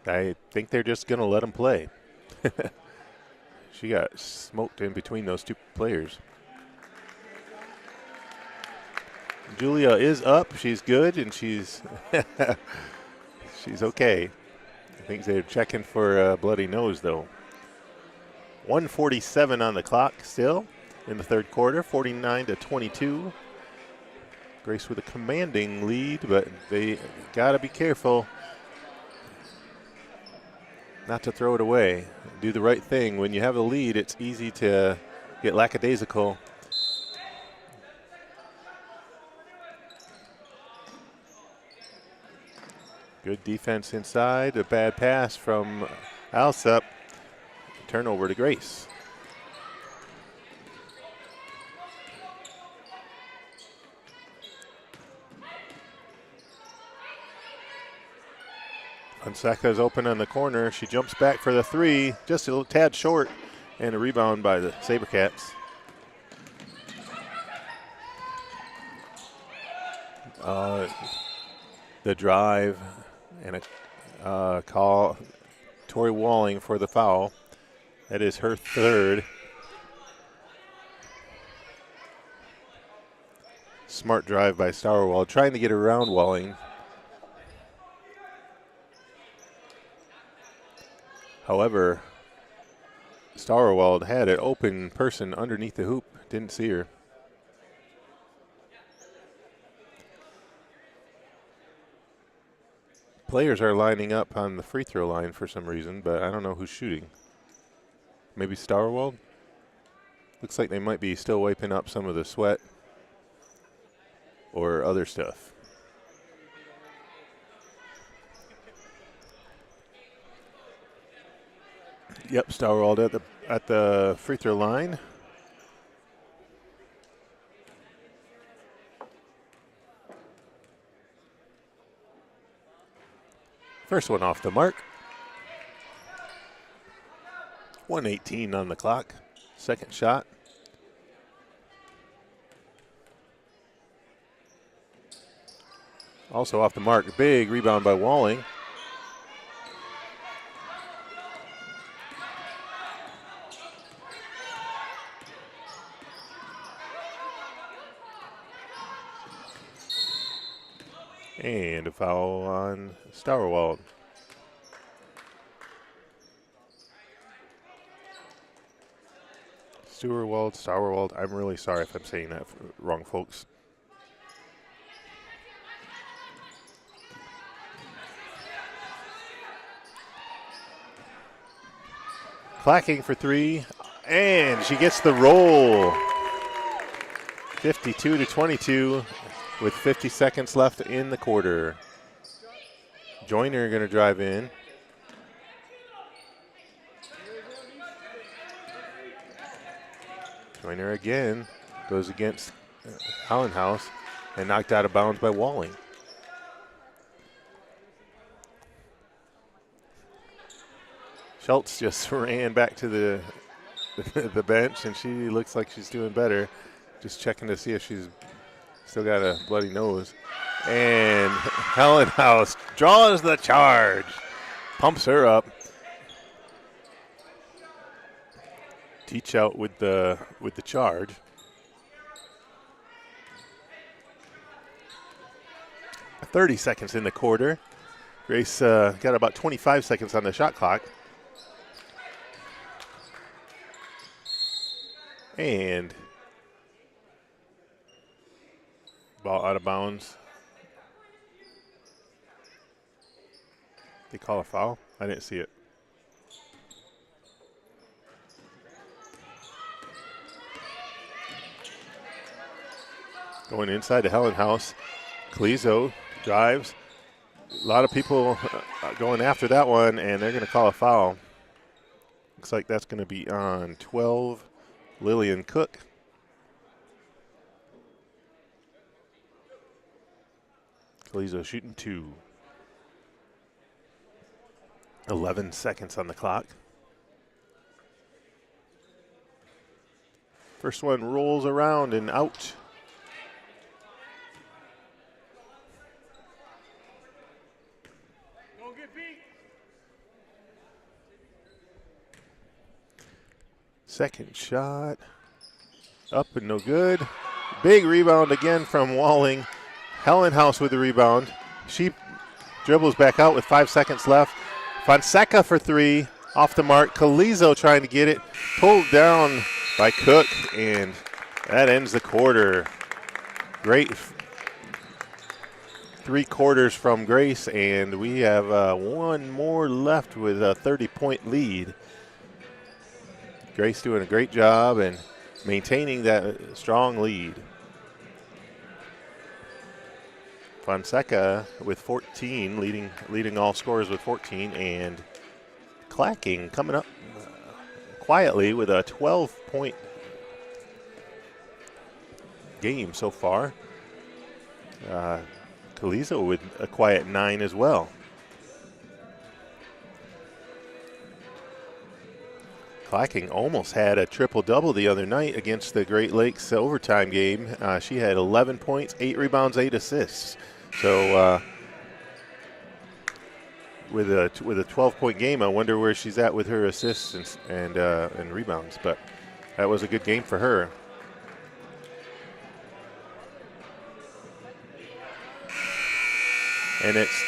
I think they're just going to let them play. She got smoked in between those two players. Julia is up. She's good, and she's she's okay. I think they're checking for a bloody nose, though. 1:47 on the clock still in the third quarter, 49-22. Grace with a commanding lead, but they got to be careful not to throw it away. Do the right thing. When you have a lead, it's easy to get lackadaisical. Good defense inside. A bad pass from Alsep. Turnover to Grace. Fonseca is open on the corner. She jumps back for the three, just a little tad short, and a rebound by the SaberCats. The drive and a call. Tori Walling for the foul. That is her third. Smart drive by Starwald, trying to get around Walling. However, Starwald had an open person underneath the hoop. Didn't see her. Players are lining up on the free throw line for some reason, but I don't know who's shooting. Maybe Starwald? Looks like they might be still wiping up some of the sweat or other stuff. Yep, Starwald at the free throw line. First one off the mark. 1:18 on the clock. Second shot. Also off the mark. Big rebound by Walling. And a foul on Starwald. Starwald. I'm really sorry if I'm saying that wrong, folks. Clacking for three, and she gets the roll. 52-22 with 50 seconds left in the quarter. Joyner going to drive in. Joyner again goes against Hollenhaus and knocked out of bounds by Walling. Schultz just ran back to the bench, and she looks like she's doing better. Just checking to see if she's still got a bloody nose. And Hollenhaus draws the charge, pumps her up. Teach out with the charge. "30 seconds in the quarter. Grace got about 25 seconds on the shot clock. And ball out of bounds. They call a foul? I didn't see it. Going inside to Hollenhaus. Clezo drives. A lot of people going after that one, and they're going to call a foul. Looks like that's going to be on 12, Lillian Cook. Clezo shooting two. 11 seconds on the clock. First one rolls around and out. Second shot, up and no good. Big rebound again from Walling. Hollenhaus with the rebound. She dribbles back out with 5 seconds left. Fonseca for three, off the mark. Calizo trying to get it, pulled down by Cook, and that ends the quarter. Great 3 quarters from Grace, and we have one more left with a 30-point lead. Grace doing a great job and maintaining that strong lead. Fonseca with 14, leading all scorers with 14, and Clacking coming up quietly with a 12-point game so far. Calizo with a quiet 9 as well. Clacking almost had a triple-double the other night against the Great Lakes overtime game. She had 11 points, 8 rebounds, 8 assists. So with a 12-point game, I wonder where she's at with her assists and rebounds. But that was a good game for her. And it's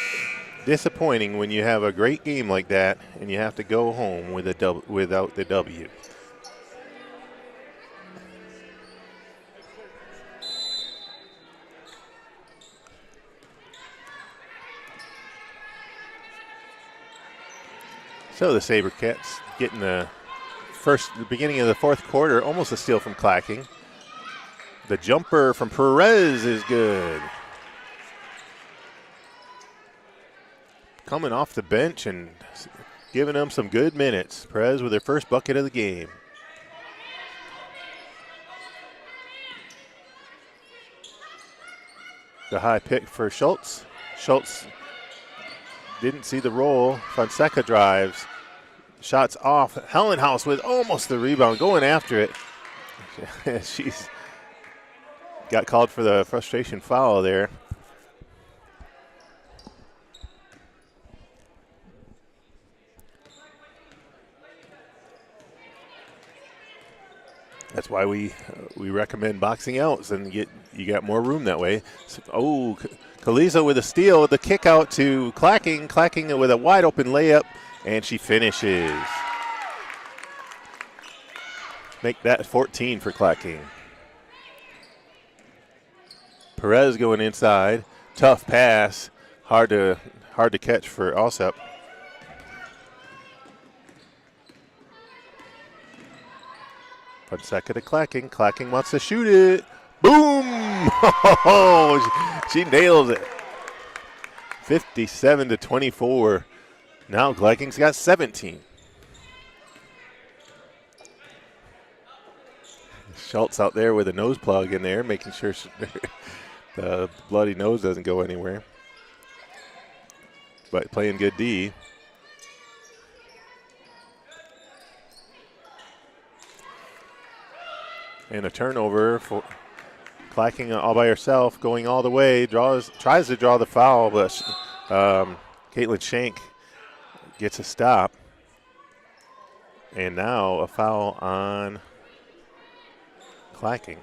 disappointing when you have a great game like that and you have to go home with without the W. So the SaberCats getting the beginning of the fourth quarter, almost a steal from Clacking. The jumper from Perez is good. Coming off the bench and giving them some good minutes. Perez with their first bucket of the game. The high pick for Schultz. Schultz didn't see the roll. Fonseca drives. Shots off. Hellenhaus with almost the rebound, going after it. She's got called for the frustration foul there. That's why we recommend boxing outs, and you got more room that way. So, Calizo with a steal, the kick out to Clacking. Clacking with a wide open layup, and she finishes. Make that 14 for Clacking. Perez going inside, tough pass, hard to catch for Alsep. Fonseca to Clacking. Clacking wants to shoot it. Boom! Oh, she nails it. 57-24. Now Clacking's got 17. Schultz out there with a nose plug in there, making sure the bloody nose doesn't go anywhere. But playing good D. And a turnover for Clacking all by herself, going all the way, tries to draw the foul, but Caitlin Shank gets a stop. And now a foul on Clacking.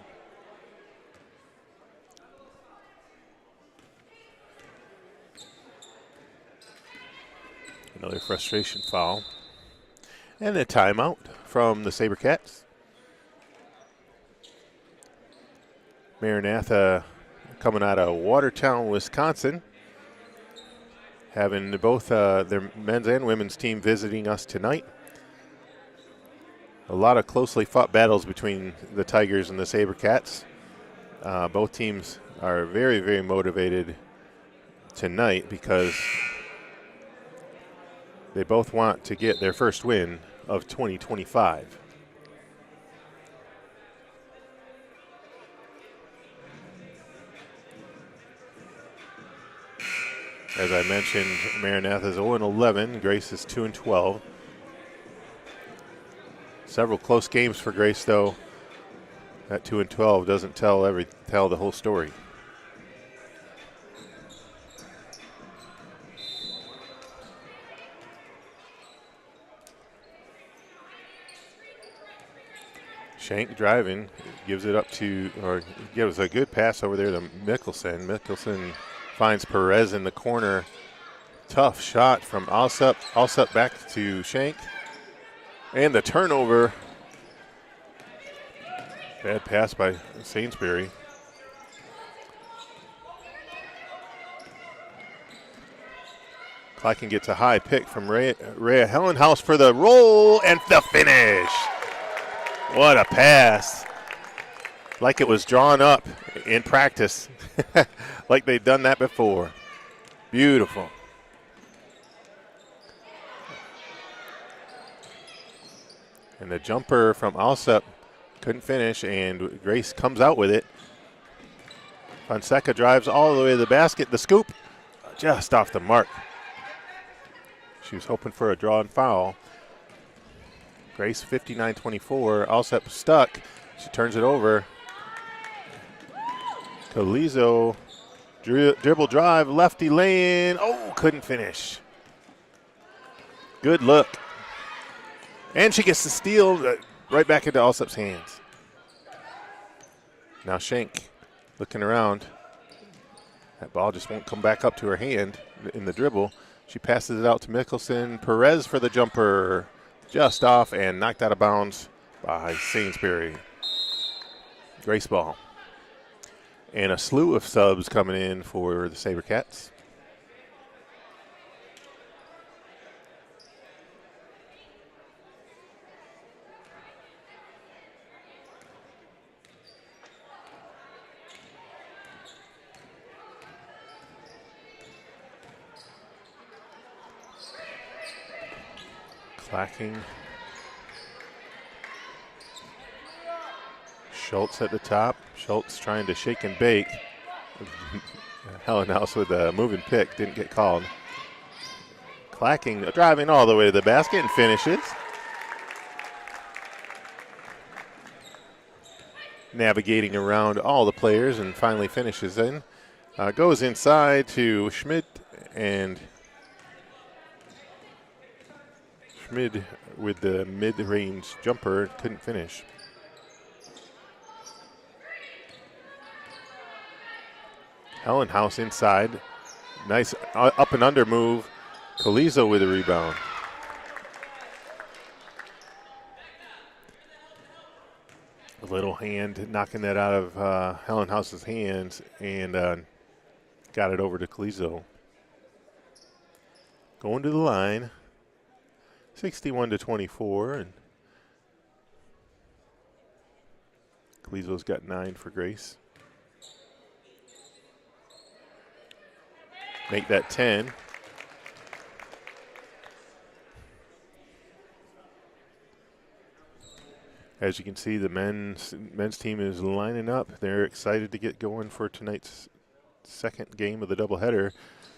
Another frustration foul. And a timeout from the SaberCats. Maranatha coming out of Watertown, Wisconsin, having both their men's and women's team visiting us tonight. A lot of closely fought battles between the Tigers and the SaberCats. Both teams are very, very motivated tonight because they both want to get their first win of 2025. As I mentioned, Maranatha is 0-11. Grace is 2-12. Several close games for Grace, though. That 2-12 doesn't tell the whole story. Shank driving, gives it up to, or gives a good pass over there to Mickelson. Mickelson finds Perez in the corner. Tough shot from Alsep. Alsep back to Shank. And the turnover. Bad pass by Sainsbury. Clacking gets a high pick from Rhea Hellenhaus for the roll and the finish. What a pass. Like it was drawn up in practice. Like they'd done that before. Beautiful. And the jumper from Alsep couldn't finish, and Grace comes out with it. Fonseca drives all the way to the basket. The scoop just off the mark. She was hoping for a draw and foul. Grace 59-24. Alsep stuck. She turns it over. Calizo dribble drive, lefty lane. Oh, couldn't finish. Good look. And she gets the steal right back into Alsep's hands. Now Shank looking around. That ball just won't come back up to her hand in the dribble. She passes it out to Mickelson. Perez for the jumper. Just off and knocked out of bounds by Sainsbury. Grace ball. And a slew of subs coming in for the SaberCats. Clacking. Schultz at the top. Schultz trying to shake and bake. Hellenhaus with a moving pick, didn't get called. Clacking, driving all the way to the basket and finishes. Navigating around all the players and finally finishes in. Goes inside to Schmidt, and Schmidt with the mid-range jumper couldn't finish. Hellenhaus inside. Nice up and under move. Calizo with a rebound. A little hand knocking that out of Hellenhaus's hands, and got it over to Calizo. Going to the line. 61-24, and Calizo's got 9 for Grace. Make that 10. As you can see, the men's team is lining up. They're excited to get going for tonight's second game of the doubleheader.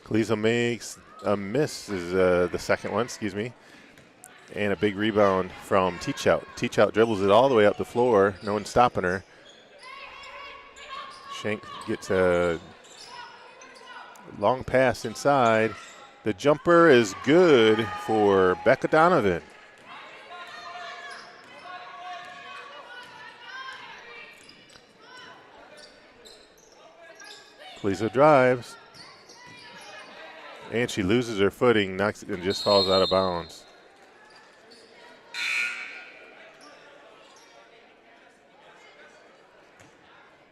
Calizo makes a miss, is the second one, excuse me. And a big rebound from Teachout. Teachout dribbles it all the way up the floor. No one stopping her. Schenk gets a long pass inside. The jumper is good for Becca Donovan. Calizo drives. And she loses her footing, knocks it, and just falls out of bounds.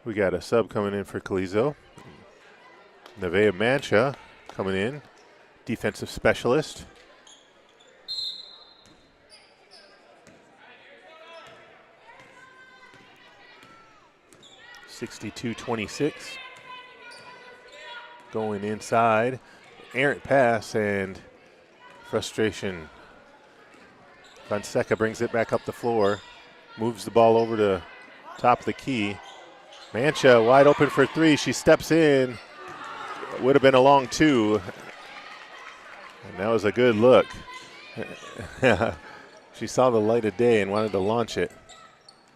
We got a sub coming in for Calizo. Nevaeh Mancha coming in, defensive specialist. (62-26). Going inside, errant pass and frustration. Fonseca brings it back up the floor, moves the ball over to top of the key. Mancha wide open for three. She steps in. Would have been a long two. And that was a good look. She saw the light of day and wanted to launch it.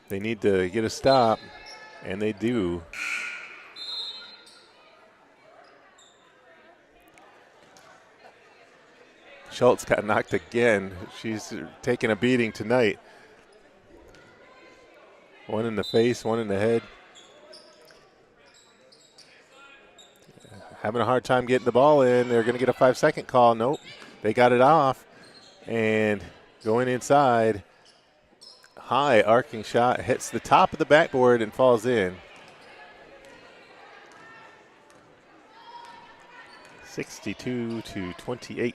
They need to get a stop, and they do. Schultz got knocked again. She's taking a beating tonight. One in the face, one in the head. Having a hard time getting the ball in. They're going to get a 5-second call. Nope. They got it off. And going inside. High arcing shot. Hits the top of the backboard and falls in. 62-28.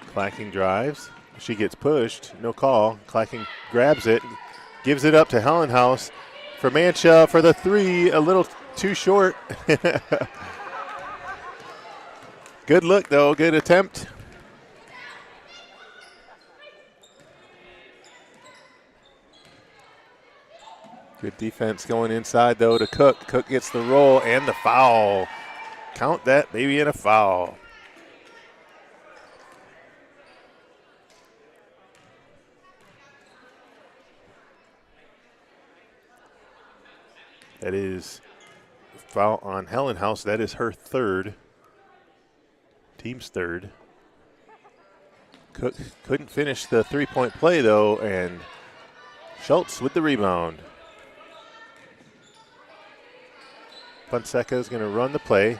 Clacking drives. She gets pushed. No call. Clacking grabs it. Gives it up to Hellenhaus. For Mancha for the three, a little too short. Good look, though. Good attempt. Good defense going inside, though, to Cook. Cook gets the roll and the foul. Count that baby in a foul. That is foul on Hellenhaus. That is her third. Team's third. Cook couldn't finish the three-point play, though, and Schultz with the rebound. Fonseca is going to run the play.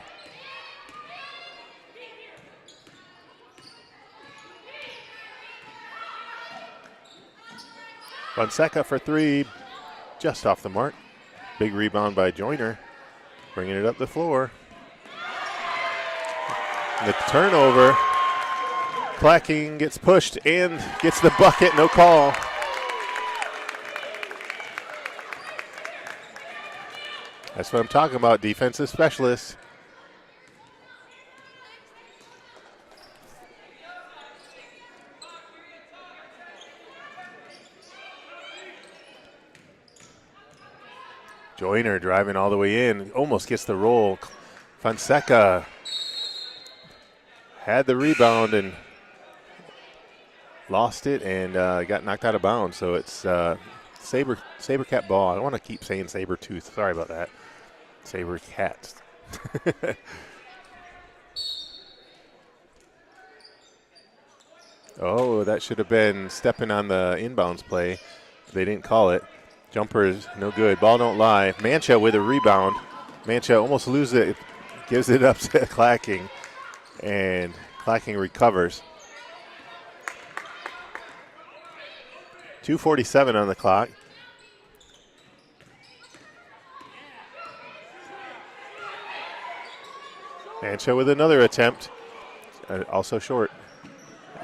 Fonseca for three, just off the mark. Big rebound by Joyner, bringing it up the floor. The turnover. Clacking gets pushed and gets the bucket, no call. That's what I'm talking about, defensive specialists. Joyner driving all the way in, almost gets the roll. Fonseca had the rebound and lost it and got knocked out of bounds. So it's Sabercat ball. I don't want to keep saying saber tooth. Sorry about that. Sabercats. Oh, that should have been stepping on the inbounds play. They didn't call it. Jumper is no good. Ball don't lie. Mancha with a rebound. Mancha almost loses it. Gives it up to Clacking. And Clacking recovers. 2:47 on the clock. Mancha with another attempt. Also short.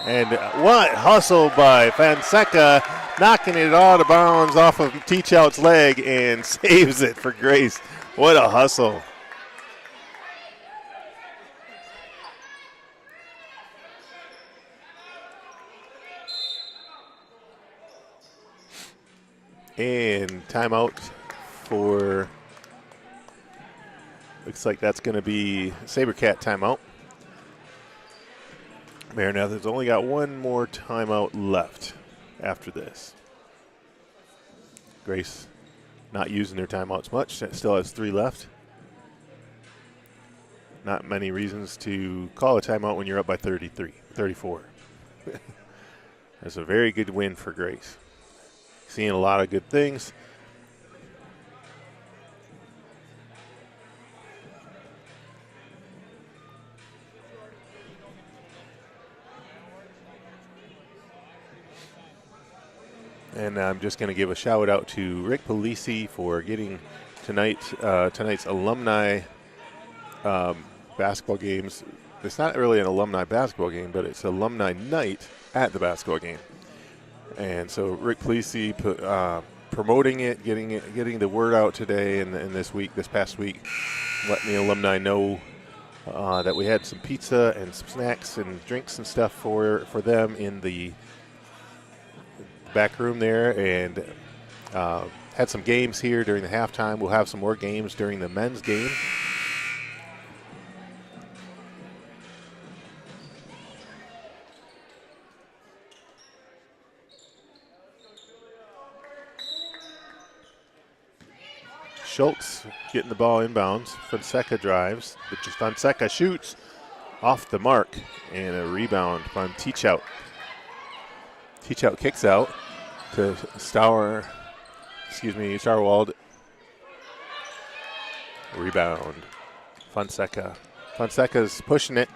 And what hustle by Fonseca, knocking it out of bounds off of Teachout's leg and saves it for Grace. What a hustle. And timeout for, looks like that's going to be Sabercat timeout. Maranatha's only got one more timeout left after this. Grace not using their timeouts much, still has 3 left. Not many reasons to call a timeout when you're up by 34. That's a very good win for Grace. Seeing a lot of good things. And I'm just going to give a shout out to Rick Polisi for getting tonight's alumni basketball games. It's not really an alumni basketball game, but it's alumni night at the basketball game. And so Rick Polisi promoting it, getting the word out today and this past week, letting the alumni know that we had some pizza and some snacks and drinks and stuff for them in the back room there, and had some games here during the halftime. We'll have some more games during the men's game. Schultz getting the ball inbounds. Fonseca drives. Fonseca shoots off the mark, and a rebound from Teachout. Teachout kicks out to Starwald. Rebound. Fonseca. Fonseca's pushing it.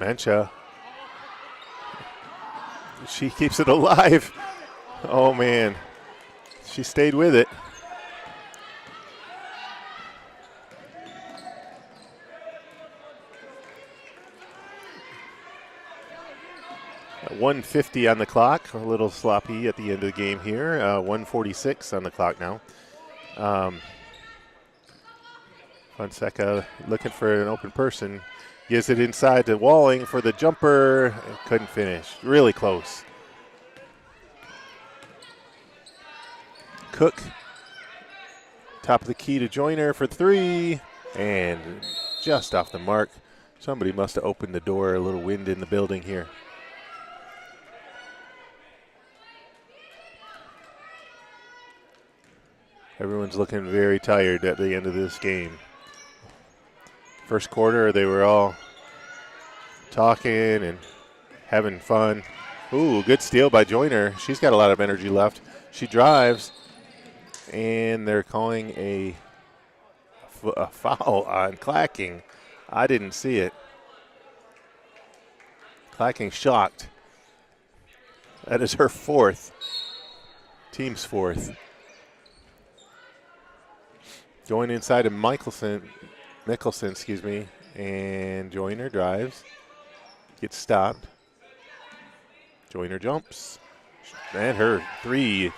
Mancha. She keeps it alive. Oh, man. She stayed with it. At 1:50 on the clock. A little sloppy at the end of the game here. 1:46 on the clock now. Fonseca looking for an open person. Gives it inside to Walling for the jumper. Couldn't finish. Really close. Cook. Top of the key to Joyner for 3. And just off the mark. Somebody must have opened the door. A little wind in the building here. Everyone's looking very tired at the end of this game. First quarter, they were all talking and having fun. Ooh, good steal by Joyner. She's got a lot of energy left. She drives, and they're calling a foul on Clacking. I didn't see it. Clacking shocked. That is her 4th. Team's 4th. Going inside to Mickelson, and Joyner drives, gets stopped. Joyner jumps, and her 3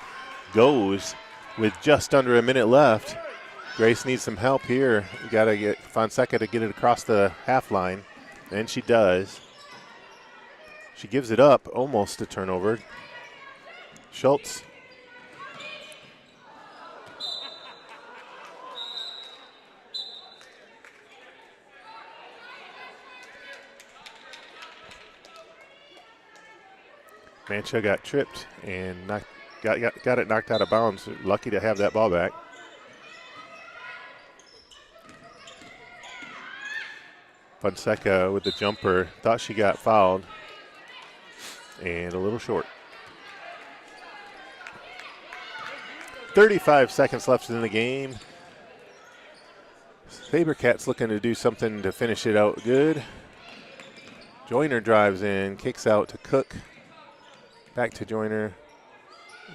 goes with just under a minute left. Grace needs some help here. We got to get Fonseca to get it across the half line, and she does. She gives it up, almost a turnover. Schultz. Mancha got tripped and got it knocked out of bounds. Lucky to have that ball back. Fonseca with the jumper. Thought she got fouled. And a little short. 35 seconds left in the game. Sabercats looking to do something to finish it out good. Joyner drives in, kicks out to Cook. Back to Joyner.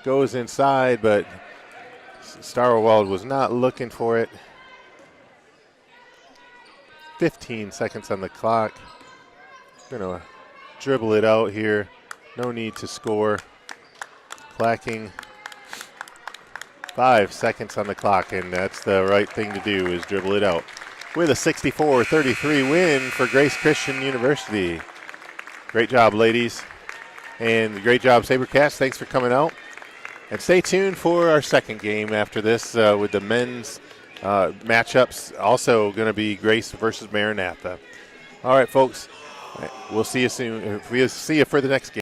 Goes inside, but Starwald was not looking for it. 15 seconds on the clock. Gonna dribble it out here. No need to score. Clacking. 5 seconds on the clock, and that's the right thing to do, is dribble it out. With a 64-33 win for Grace Christian University. Great job, ladies. And great job, Sabercats. Thanks for coming out. And stay tuned for our second game after this with the men's matchups. Also going to be Grace versus Maranatha. All right, folks. We'll see you soon. We'll see you for the next game.